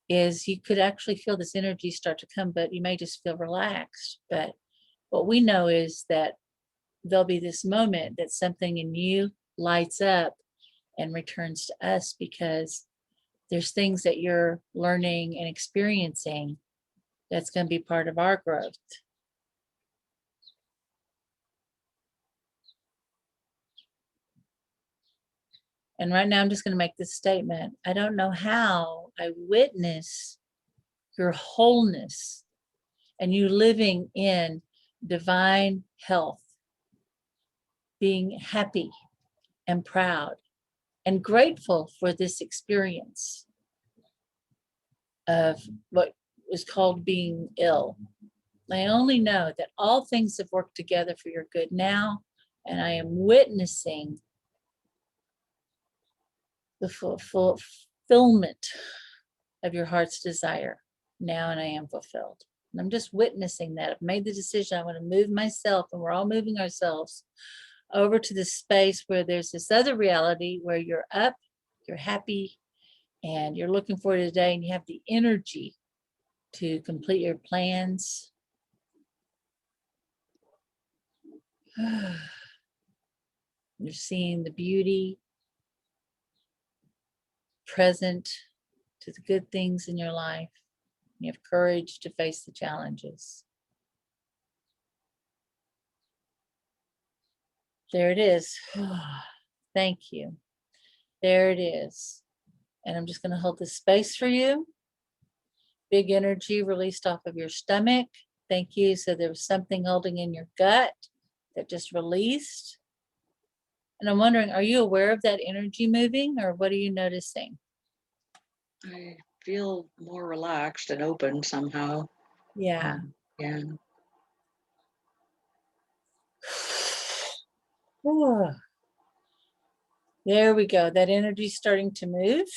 is you could actually feel this energy start to come, but you may just feel relaxed. But what we know is that there'll be this moment that something in you lights up and returns to us, because there's things that you're learning and experiencing that's going to be part of our growth. And right now, I'm just going to make this statement. I don't know how I witness your wholeness and you living in divine health, being happy and proud and grateful for this experience of what was called being ill. I only know that all things have worked together for your good now, and I am witnessing the fulfillment of your heart's desire now, and I am fulfilled. And I'm just witnessing that. I've made the decision. I want to move myself, and we're all moving ourselves over to the space where there's this other reality where you're up, you're happy, and you're looking forward to today, and you have the energy to complete your plans. You're seeing the beauty present to the good things in your life. You have courage to face the challenges. There it is. Thank you. There it is. And I'm just going to hold this space for you. Big energy released off of your stomach. Thank you. So there was something holding in your gut that just released. And I'm wondering, are you aware of that energy moving, or what are you noticing? I feel more relaxed and open somehow. Yeah. Yeah. There we go. That energy's starting to move.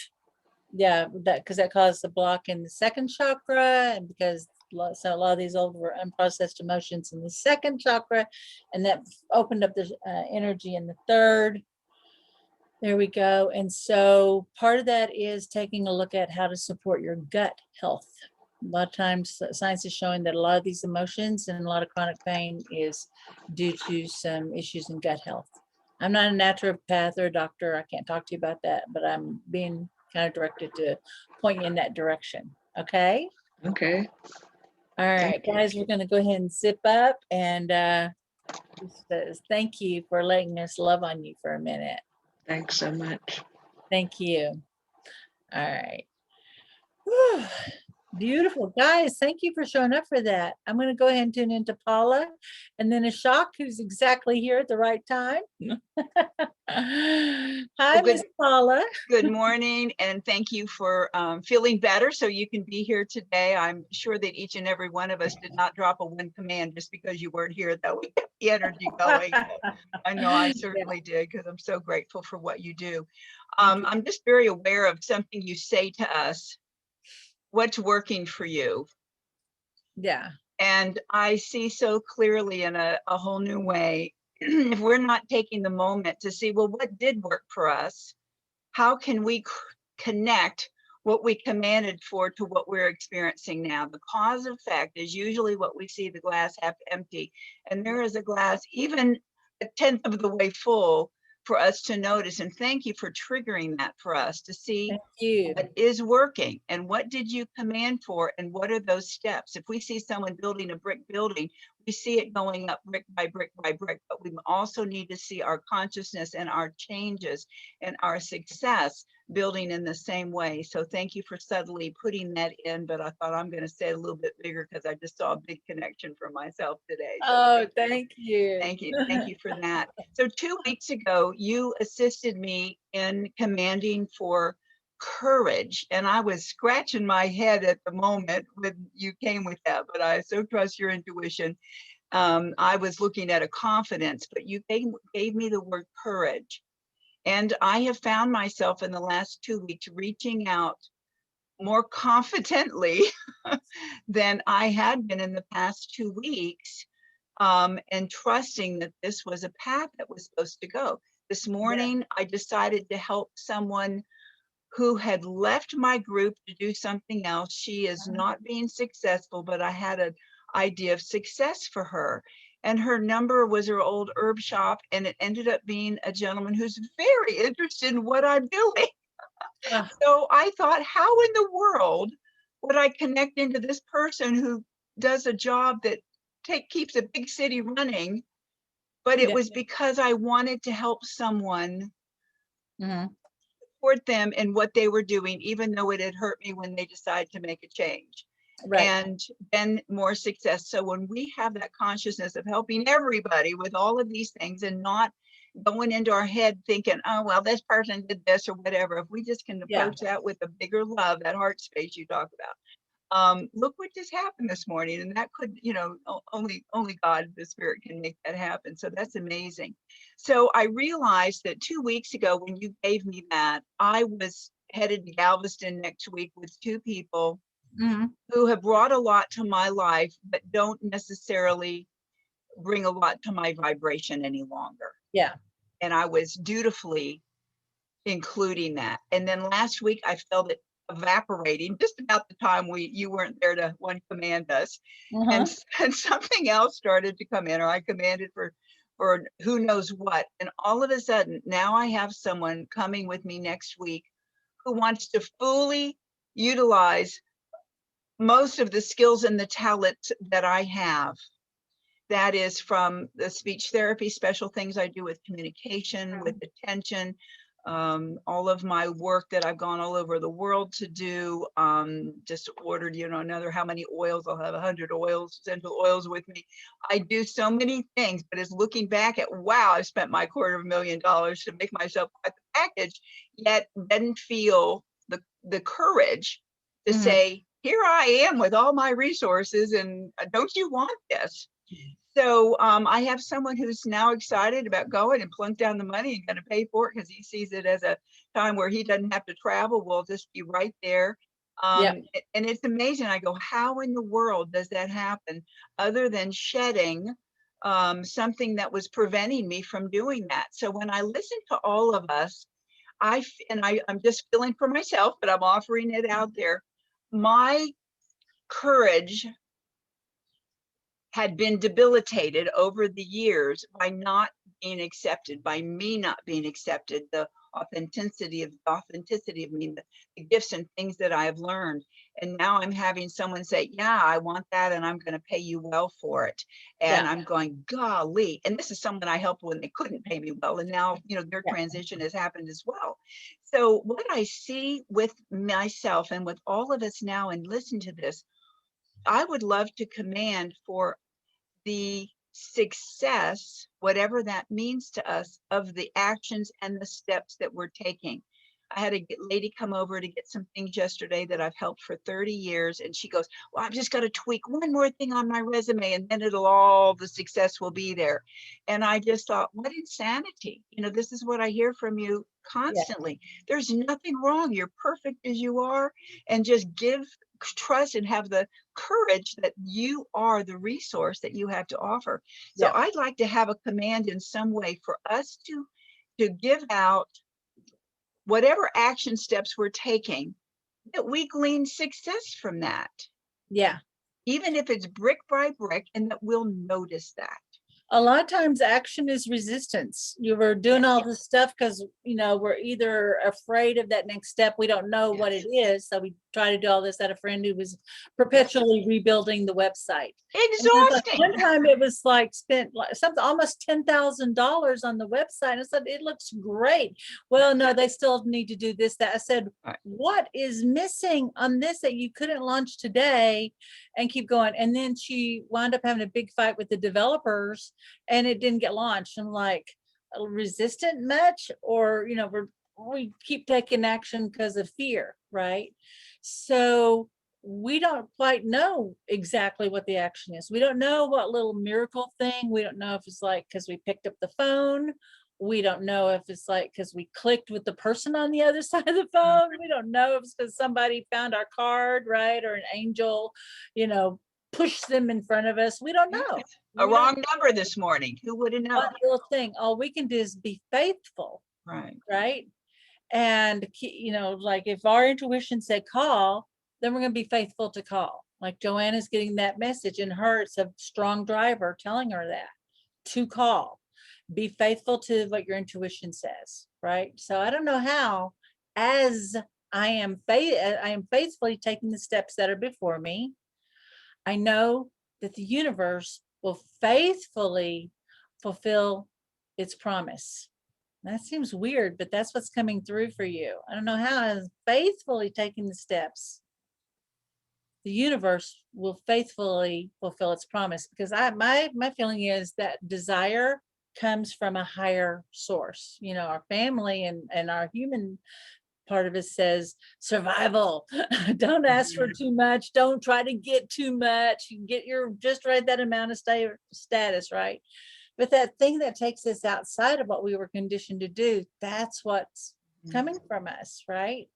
Yeah, that because that caused a block in the second chakra, and because so a lot of these old were unprocessed emotions in the second chakra, and that opened up the energy in the third. There we go. And so part of that is taking a look at how to support your gut health. A lot of times science is showing that a lot of these emotions and a lot of chronic pain is due to some issues in gut health. I'm not a naturopath or a doctor. I can't talk to you about that, but I'm being kind of directed to point you in that direction. Okay. Okay. All right, Thank you. guys, we're going to go ahead and zip up, and thank you for letting us love on you for a minute. Thanks so much. Thank you. All right. Whew. Beautiful. Guys, thank you for showing up for that. I'm going to go ahead and tune into Paula, and then Ashok, who's exactly here at the right time. Hi, Good- Miss Paula. Good morning, and thank you for feeling better so you can be here today. I'm sure that each and every one of us did not drop a one command just because you weren't here, though. We kept the energy going. I know I certainly did, because I'm so grateful for what you do. I'm just very aware of something you say to us, what's working for you. Yeah. And I see so clearly in a whole new way, if we're not taking the moment to see, well, what did work for us? How can we connect what we commanded for to what we're experiencing now? The cause effect is usually what we see, the glass half empty. And there is a glass even a tenth of the way full for us to notice. And thank you for triggering that for us to see Thank you. what is working and what did you command for and what are those steps. If we see someone building a brick building, we see it going up brick by brick by brick, but we also need to see our consciousness and our changes and our success building in the same way. So thank you for subtly putting that in, but I thought I'm going to say it a little bit bigger because I just saw a big connection for myself today. So Oh, thank you. Thank you. Thank you for that. So 2 weeks ago, you assisted me in commanding for courage. And I was scratching my head at the moment when you came with that, but I so trust your intuition. I was looking at a confidence, but you gave me the word courage. And I have found myself in the last 2 weeks reaching out more confidently than I had been in the past 2 weeks. And trusting that this was a path that was supposed to go. This morning, I decided to help someone who had left my group to do something else. She is not being successful, but I had an idea of success for her. And her number was her old herb shop, and it ended up being a gentleman who's very interested in what I'm doing. So I thought, how in the world would I connect into this person who does a job that keeps a big city running? But it was because I wanted to help someone support them in what they were doing, even though it had hurt me when they decided to make a change. Right. And then more success. So when we have that consciousness of helping everybody with all of these things and not going into our head thinking, oh, well, this person did this or whatever, if we just can approach that with a bigger love, that heart space you talk about, look what just happened this morning. And that could, you know, only God, the Spirit, can make that happen. So that's amazing. So I realized that 2 weeks ago, when you gave me that, I was headed to Galveston next week with two people Mhm. who have brought a lot to my life, but don't necessarily bring a lot to my vibration any longer. Yeah. And I was dutifully including that. And then last week I felt it evaporating just about the time you weren't there to one command us. And, Uh-huh. and something else started to come in, or I commanded for who knows what. And all of a sudden, now I have someone coming with me next week who wants to fully utilize most of the skills and the talents that I have. That is from the speech therapy, special things I do with communication, with attention, all of my work that I've gone all over the world to do. Just ordered, you know, another how many oils. I'll have 100 oils, essential oils with me. I do so many things, but it's looking back at, wow, I've spent my $250,000 to make myself quite the package, yet didn't feel the courage to Mhm. say, here I am with all my resources, and don't you want this? So I have someone who's now excited about going and plunk down the money and going to pay for it because he sees it as a time where he doesn't have to travel. We'll just be right there. Yeah. And it's amazing. I go, how in the world does that happen other than shedding something that was preventing me from doing that? So when I listen to all of us, I'm just feeling for myself, but I'm offering it out there. My courage had been debilitated over the years by not being accepted, by me not being accepted, the authenticity of me, the gifts and things that I have learned. And now I'm having someone say, yeah, I want that, and I'm going to pay you well for it. And Yeah. I'm going, golly. And this is someone I helped when they couldn't pay me well. And now, you know, their Yeah. transition has happened as well. So what I see with myself and with all of us now, and listen to this, I would love to command for the success, whatever that means to us, of the actions and the steps that we're taking. I had a lady come over to get some things yesterday that I've helped for 30 years. And she goes, well, I've just got to tweak one more thing on my resume and then the success will be there. And I just thought, what insanity. You know, this is what I hear from you Yeah. constantly. There's nothing wrong. You're perfect as you are. And just trust and have the courage that you are the resource that you have to offer. So Yeah. I'd like to have a command in some way for us to give out whatever action steps we're taking, that we glean success from that, Yeah. even if it's brick by brick, and that we'll notice that. A lot of times action is resistance. You were doing all this stuff because, you know, we're either afraid of that next step. We don't know what it is. So we try to do all this. I had a friend who was perpetually rebuilding the website. And it was like Exhausting. one time it was like spent like something almost $10,000 on the website. I said, it looks great. Well, no, they still need to do this, that. I said, Right. what is missing on this that you couldn't launch today and keep going? And then she wound up having a big fight with the developers and it didn't get launched. I'm like, resistant much? Or, you know, we keep taking action because of fear, right? So we don't quite know exactly what the action is. We don't know what little miracle thing. We don't know if it's like because we picked up the phone. We don't know if it's like because we clicked with the person on the other side of the phone. We don't know if it's because somebody found our card, right? Or an angel, you know, pushed them in front of us. We don't know. A We wrong don't number this morning. Who would have known? one little thing. All we can do is be faithful, Right. right? And you know, like if our intuition said call, then we're going to be faithful to call. Like Joanna's getting that message, and it's a strong driver telling her that to call. Be faithful to what your intuition says, right? So I don't know how, as I am faithfully taking the steps that are before me, I know that the universe will faithfully fulfill its promise. That seems weird, but that's what's coming through for you. I don't know how, as faithfully taking the steps, the universe will faithfully fulfill its promise, because my feeling is that desire comes from a higher source. You know, our family and our human part of us says survival. Don't ask for too much. Don't try to get too much. You get your just right that amount of status, right? But that thing that takes us outside of what we were conditioned to do, that's what's coming from us, right?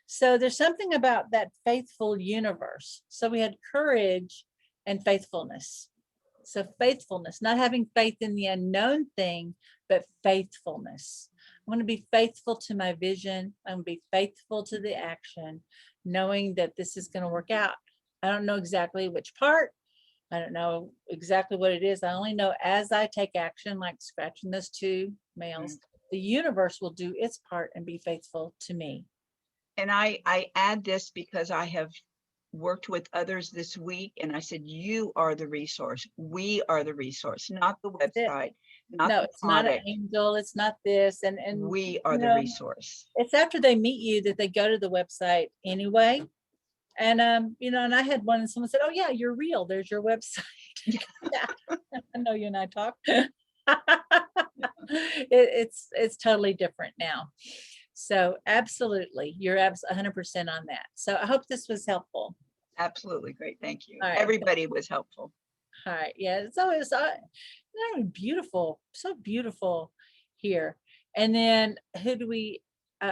So there's something about that faithful universe. So we had courage and faithfulness. So faithfulness, not having faith in the unknown thing, but faithfulness. I want to be faithful to my vision. I'm going to be faithful to the action, knowing that this is going to work out. I don't know exactly which part. I don't know exactly what it is. I only know as I take action, like scratching those 2 males, the universe will do its part and be faithful to me. And I add this because I have worked with others this week, and I said, you are the resource. We are the resource, not the website, not No, the it's not an product. angel. It's not this. And We are you the know, resource. it's after they meet you that they go to the website anyway. And you know, and I had one and someone said, oh yeah, you're real. There's your website. Yeah. I know you and I talked. It's totally different now. So absolutely, you're 100% on that. So I hope this was helpful. Absolutely great. Thank you. All right. Everybody was helpful. All right. Yeah, it's always beautiful, so beautiful here. And then who do we,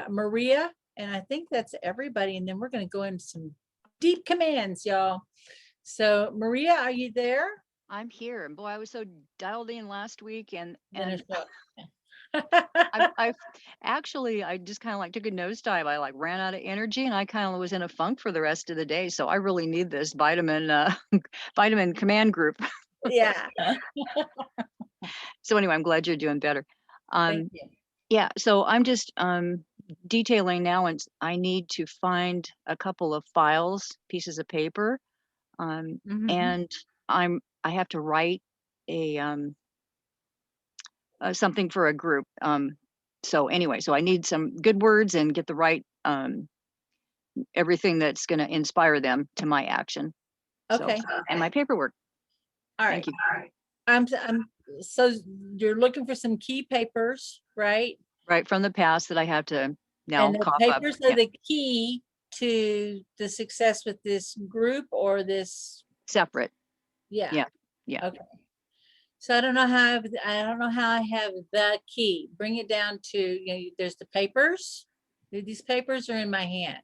Maria, and I think that's everybody. And then we're going to go into some deep commands, y'all. So Maria, are you there? I'm here. And boy, I was so dialed in last week and I I actually, I just kind of like took a nosedive. I like ran out of energy and I kind of was in a funk for the rest of the day. So I really need this vitamin command group. Yeah. So anyway, I'm glad you're doing better. Thank you. Yeah, so I'm just detailing now, and I need to find a couple of files, pieces of paper, Mhm. and I have to write a something for a group. So anyway, so I need some good words and get the right everything that's going to inspire them to my action. Okay. So, and my paperwork. All right. Thank you. I'm so you're looking for some key papers, right? Right from the past that I have to now And the cough up. papers are Yeah, the key to the success with this group or this. separate. Yeah. Yeah. Yeah. Okay. So I don't know how I have the key. Bring it down to, you know, there's the papers. These papers are in my hand.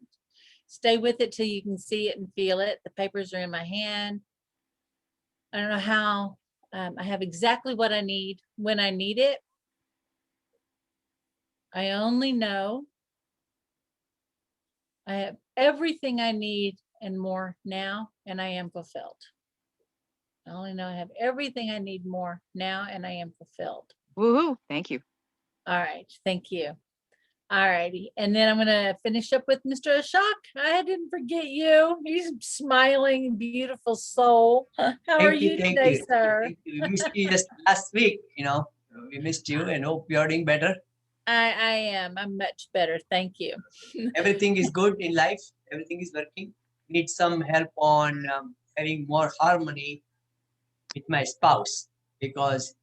Stay with it till you can see it and feel it. The papers are in my hand. I don't know how. I have exactly what I need when I need it. I only know I have everything I need and more now, and I am fulfilled. I only know I have everything I need more now, and I am fulfilled. Woohoo! Thank you. All right. Thank you. All righty. And then I'm going to finish up with Mr. Ashok. I didn't forget you. He's smiling, beautiful soul. How are you today, sir? Thank you. We missed you just last week, we missed you and hope you are doing better. I am. I'm much better. Thank you. Everything is good in life. Everything is working. Need some help on having more harmony with my spouse because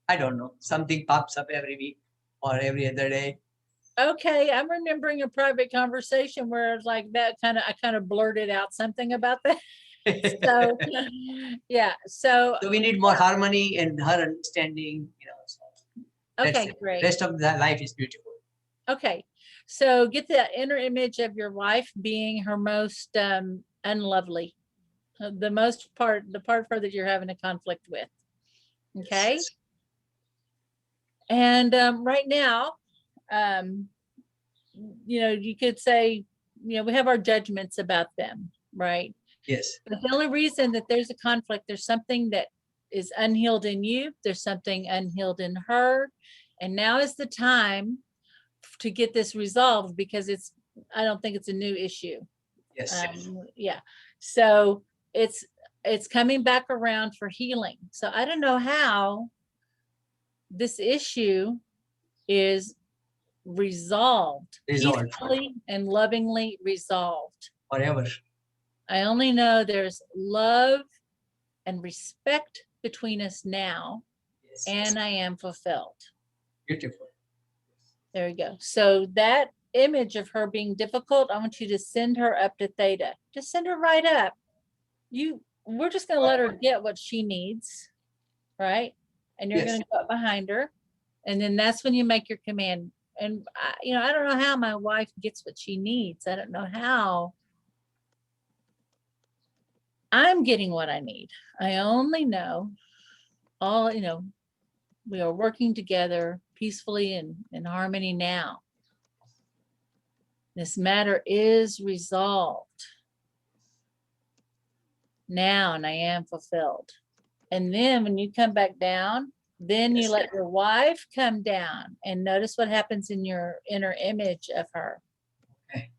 I don't know, something pops up every week or every other day. Okay. I'm remembering a private conversation where it's like that I kind of blurted out something about that. So yeah. So we need more harmony and her understanding, okay, great. Rest of the life is beautiful. Okay. So get the inner image of your wife being her most unlovely. The part that you're having a conflict with. Okay. Yes. And right now, you could say, we have our judgments about them, right? Yes. But the only reason that there's a conflict, there's something that is unhealed in you. There's something unhealed in her. And now is the time to get this resolved because I don't think it's a new issue. Yes. Yeah. So it's coming back around for healing. So I don't know how this issue is resolved. Peacefully and lovingly resolved. Forever. I only know there's love and respect between us now, and I am fulfilled. Beautiful. There you go. So that image of her being difficult, I want you to send her up to theta. Just send her right up. We're just going to let her get what she needs, right? And you're Yes. going to go up behind her. And then that's when you make your command. And I don't know how my wife gets what she needs. I don't know how I'm getting what I need. I only know we are working together peacefully and in harmony now. This matter is resolved now, and I am fulfilled. And then when you come back down, then you Yes. let your wife come down and notice what happens in your inner image of her. Okay.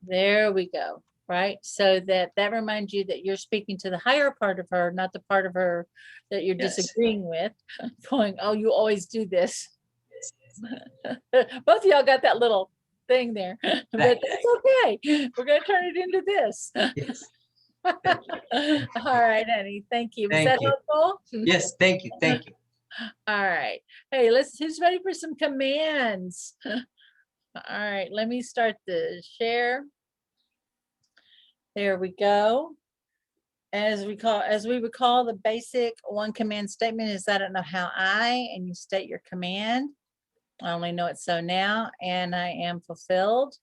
There we go. Right. So that reminds you that you're speaking to the higher part of her, not the part of her that you're Yes. disagreeing with, going, oh, you always do this. Both of y'all got that little thing there, but Right, it's okay. We're going to turn it into this. Yes. All right, honey. Thank you. Was Thank that you. helpful? Yes, thank you. Thank you. All right. Hey, who's ready for some commands? All right, let me start the share. There we go. As we recall, the basic one command statement is I don't know how and you state your command. I only know it so now, and I am fulfilled.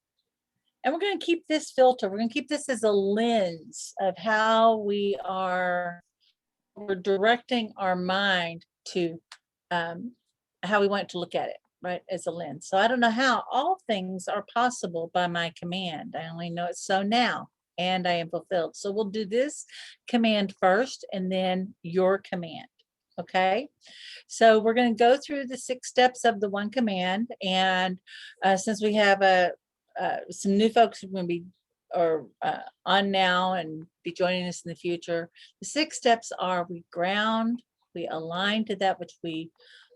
And we're going to keep this filter. We're going to keep this as a lens of how we're directing our mind to how we want to look at it, right? As a lens. So I don't know how all things are possible by my command. I only know it so now, and I am fulfilled. So we'll do this command first and then your command. Okay. So we're going to go through the 6 steps of the one command. And since we have some new folks who are going to be on now and be joining us in the future, the 6 steps are: we ground, we align to that which we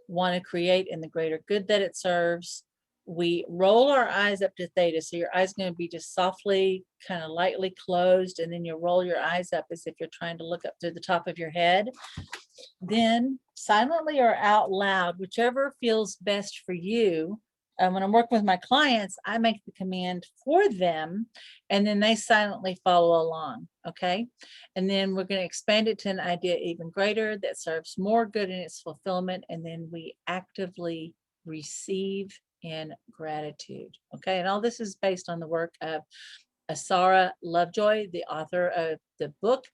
want to create in the greater good that it serves. We roll our eyes up to theta. So your eyes going to be just softly, kind of lightly closed, and then you roll your eyes up as if you're trying to look up through the top of your head. Then silently or out loud, whichever feels best for you. When I'm working with my clients, I make the command for them, and then they silently follow along. Okay. And then we're going to expand it to an idea even greater that serves more good in its fulfillment. And then we actively receive in gratitude. Okay. And all this is based on the work of Asara Lovejoy, the author of the book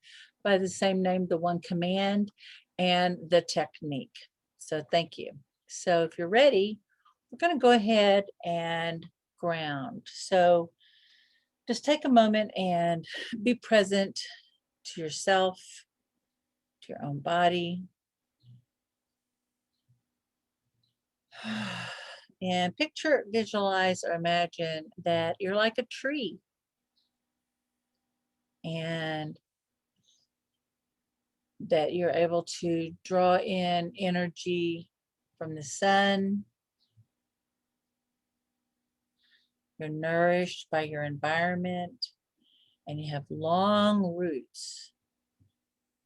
by the same name, The One Command, and the technique. So thank you. So if you're ready, we're going to go ahead and ground. So just take a moment and be present to yourself, to your own body. And picture, visualize, or imagine that you're like a tree. And that you're able to draw in energy from the sun. You're nourished by your environment, and you have long roots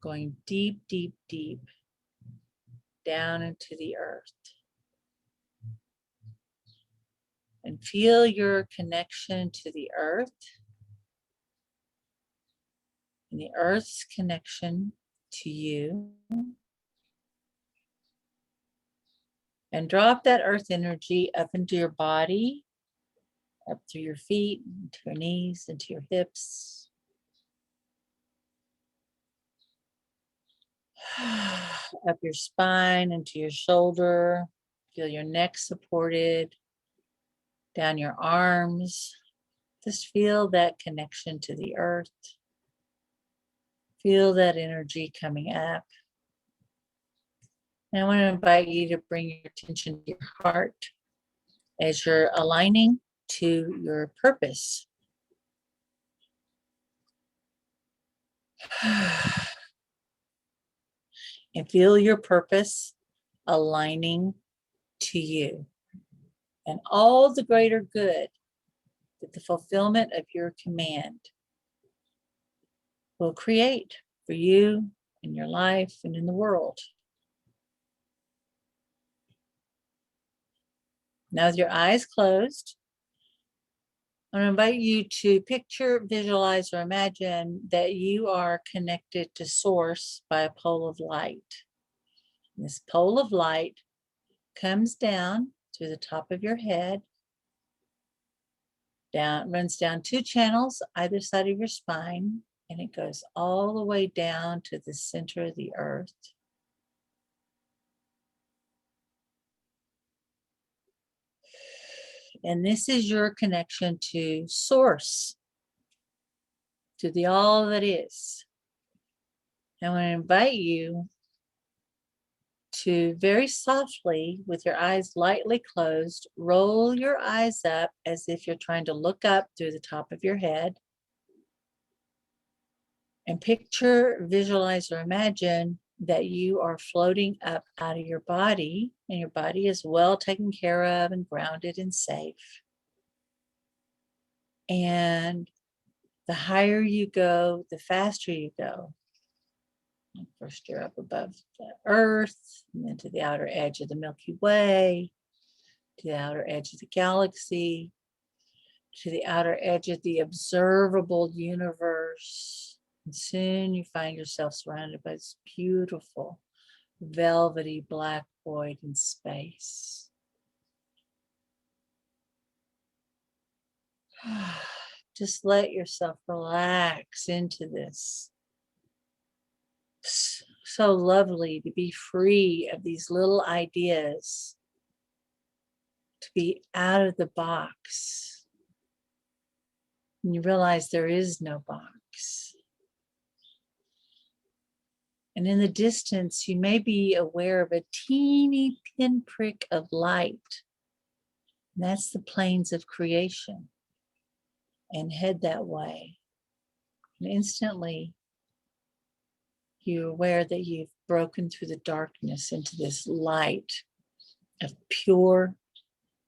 going deep, deep, deep down into the earth. And feel your connection to the earth and the earth's connection to you. And drop that earth energy up into your body, up through your feet, into your knees, into your hips. Up your spine, into your shoulder. Feel your neck supported. Down your arms. Just feel that connection to the earth. Feel that energy coming up. And I want to invite you to bring your attention to your heart as you're aligning to your purpose. And feel your purpose aligning to you and all the greater good that the fulfillment of your command will create for you in your life and in the world. Now with your eyes closed, I'm going to invite you to picture, visualize, or imagine that you are connected to source by a pole of light. And this pole of light comes down through the top of your head, runs down 2 channels either side of your spine, and it goes all the way down to the center of the earth. And this is your connection to source, to the all that is. I want to invite you to very softly, with your eyes lightly closed, roll your eyes up as if you're trying to look up through the top of your head. And picture, visualize, or imagine that you are floating up out of your body, and your body is well taken care of and grounded and safe. And the higher you go, the faster you go. First, you're up above the earth, and then to the outer edge of the Milky Way, to the outer edge of the galaxy, to the outer edge of the observable universe. And soon you find yourself surrounded by this beautiful, velvety black void in space. Just let yourself relax into this. So lovely to be free of these little ideas, to be out of the box. And you realize there is no box. And in the distance, you may be aware of a teeny pinprick of light. And that's the planes of creation. And head that way. And instantly, you're aware that you've broken through the darkness into this light of pure,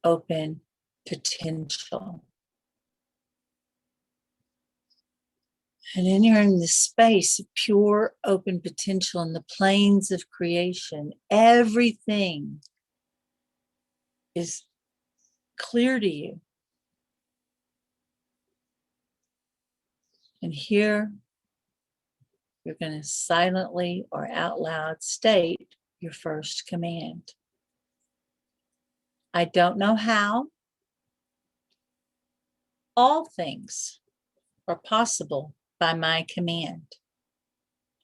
open potential. And then you're in this space of pure, open potential in the planes of creation. Everything is clear to you. And here, you're going to silently or out loud state your first command. I don't know how. All things are possible by my command.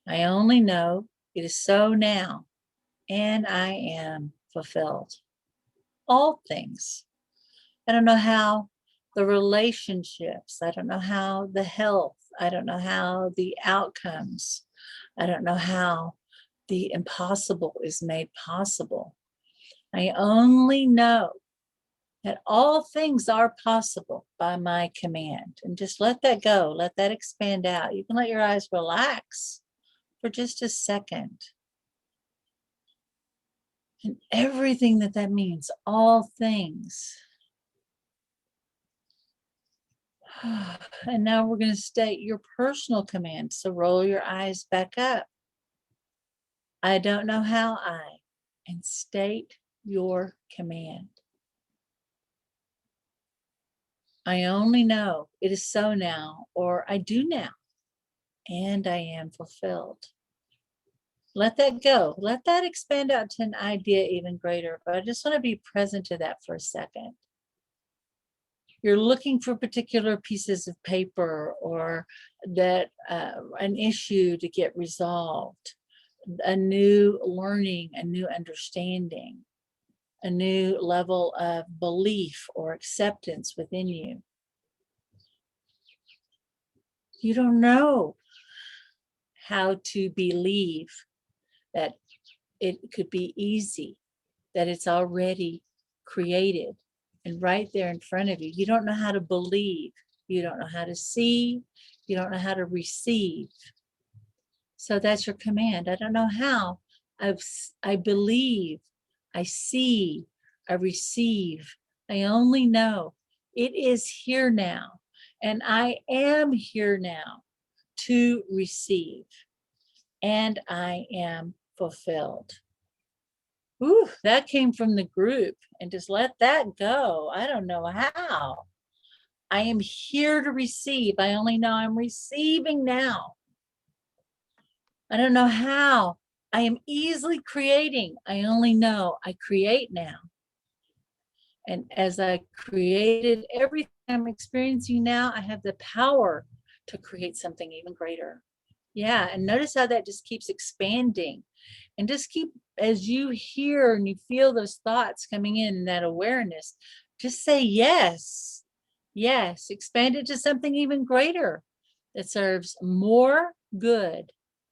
I only know it is so now, and I am fulfilled. All things. I don't know how the relationships, I don't know how the health, I don't know how the outcomes, I don't know how the impossible is made possible. I only know that all things are possible by my command. And just let that go, let that expand out. You can let your eyes relax for just a second. And everything that means, all things. And now we're going to state your personal command. So roll your eyes back up. I don't know how and state your command. I only know it is so now, or I do now, and I am fulfilled. Let that go. Let that expand out to an idea even greater. But I just want to be present to that for a second. You're looking for particular pieces of paper or that an issue to get resolved, a new learning, a new understanding, a new level of belief or acceptance within you. You don't know how to believe that it could be easy, that it's already created and right there in front of you. You don't know how to believe. You don't know how to see. You don't know how to receive. So that's your command. I don't know how. I believe, I see, I receive. I only know it is here now. And I am here now to receive. And I am fulfilled. Ooh, that came from the group, and just let that go. I don't know how. I am here to receive. I only know I'm receiving now. I don't know how. I am easily creating. I only know I create now. And as I created everything I'm experiencing now, I have the power to create something even greater. Yeah, and notice how that just keeps expanding. And just keep, as you hear and you feel those thoughts coming in, that awareness, just say yes. Yes, expand it to something even greater that serves more good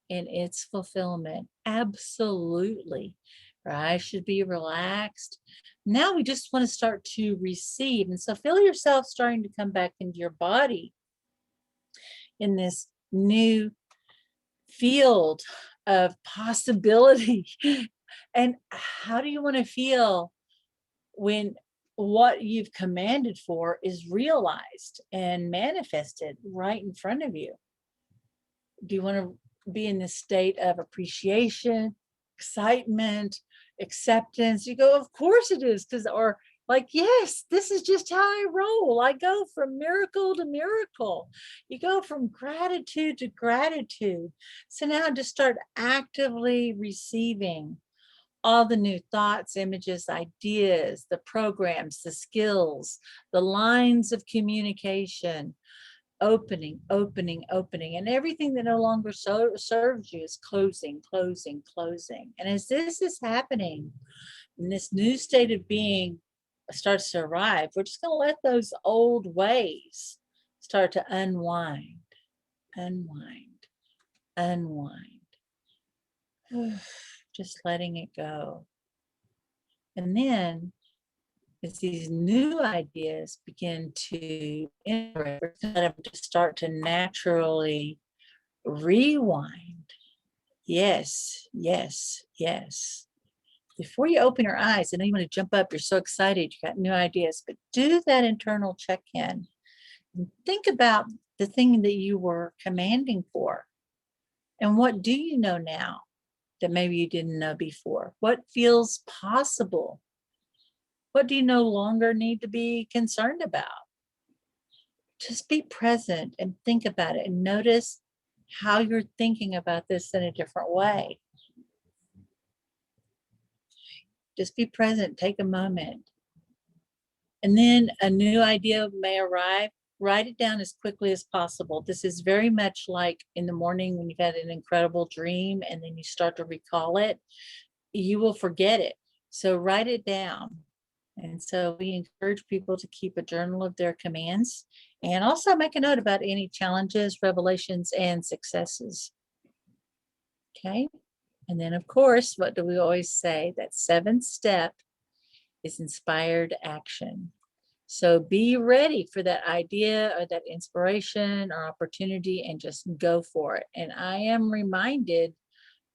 in its fulfillment. Absolutely. Your eyes should be relaxed. Now we just want to start to receive. And so feel yourself starting to come back into your body in this new field of possibility. And how do you want to feel when what you've commanded for is realized and manifested right in front of you? Do you want to be in this state of appreciation, excitement, acceptance? You go, of course it is, because, or like, yes, this is just how I roll. I go from miracle to miracle. You go from gratitude to gratitude. So now just start actively receiving all the new thoughts, images, ideas, the programs, the skills, the lines of communication, opening, opening, opening, and everything that no longer serves you is closing, closing, closing. And as this is happening, and this new state of being starts to arrive, we're just going to let those old ways start to unwind, unwind, unwind. Just letting it go. And then as these new ideas begin to integrate, we're going to just start to naturally rewind. Yes, yes, yes. Before you open your eyes, I know you want to jump up, you're so excited, you got new ideas, but do that internal check-in and think about the thing that you were commanding for. And what do you know now that maybe you didn't know before? What feels possible? What do you no longer need to be concerned about? Just be present and think about it and notice how you're thinking about this in a different way. Just be present, take a moment. And then a new idea may arrive. Write it down as quickly as possible. This is very much like in the morning when you've had an incredible dream and then you start to recall it, you will forget it. So write it down. And so we encourage people to keep a journal of their commands and also make a note about any challenges, revelations, and successes. Okay. And then, of course, what do we always say? That seventh step is inspired action. So be ready for that idea or that inspiration or opportunity and just go for it. And I am reminded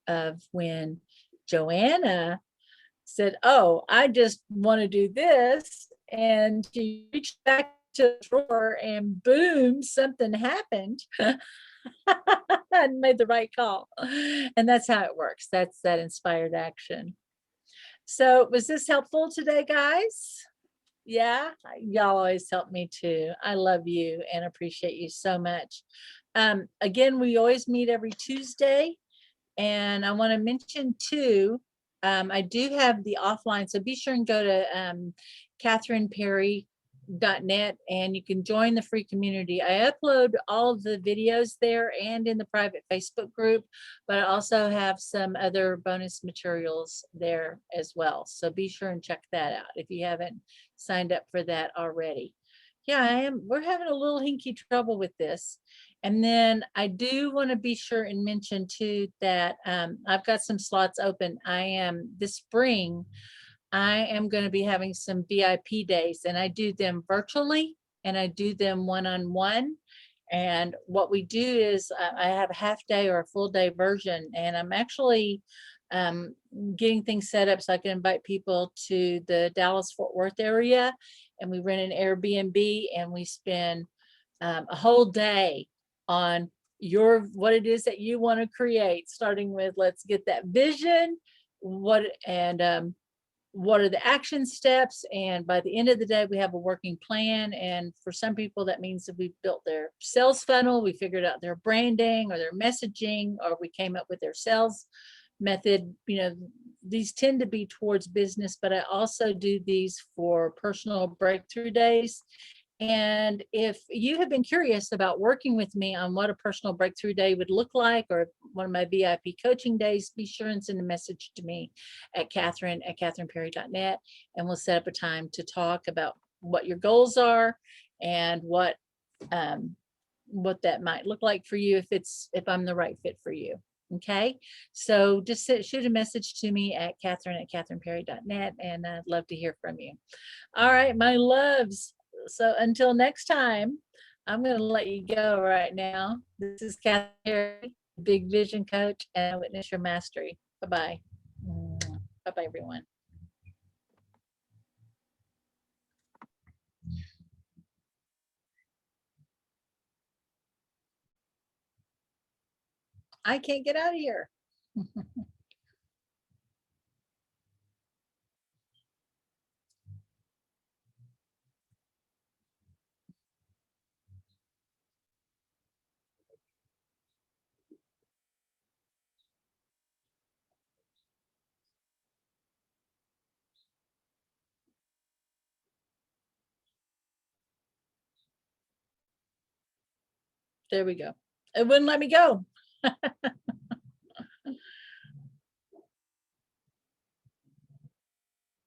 of when Joanna said, oh, I just want to do this. And she reached back to the drawer and boom, something happened. And made the right call. And that's how it works. That's that inspired action. So was this helpful today, guys? Yeah, y'all always help me too. I love you and appreciate you so much. Again, we always meet every Tuesday. And I want to mention too, I do have the offline, so be sure and go to kathrynperry.net and you can join the free community. I upload all of the videos there and in the private Facebook group, but I also have some other bonus materials there as well. So be sure and check that out if you haven't signed up for that already. Yeah, we're having a little hinky trouble with this. And then I do want to be sure and mention too that I've got some slots open. This spring, I am going to be having some VIP days and I do them virtually and I do them one-on-one. And what we do is I have a half day or a full day version and I'm actually getting things set up so I can invite people to the Dallas-Fort Worth area and we rent an Airbnb and we spend a whole day on what it is that you want to create, starting with let's get that vision, what are the action steps, and by the end of the day we have a working plan. And for some people that means that we've built their sales funnel, we figured out their branding or their messaging, or we came up with their sales method. You know, these tend to be towards business, but I also do these for personal breakthrough days. And if you have been curious about working with me on what a personal breakthrough day would look like, or one of my VIP coaching days, be sure and send a message to me at Kathryn@kathrynperry.net, and we'll set up a time to talk about what your goals are and what that might look like for you, if I'm the right fit for you. Okay, so just shoot a message to me at Kathryn@kathrynperry.net, and I'd love to hear from you. All right, my loves. So until next time, I'm going to let you go right now. This is Kathryn Perry, Big Vision Coach, and Witness Your Mastery. Bye-bye. Bye-bye, everyone. I can't get out of here. There we go. It wouldn't let me go.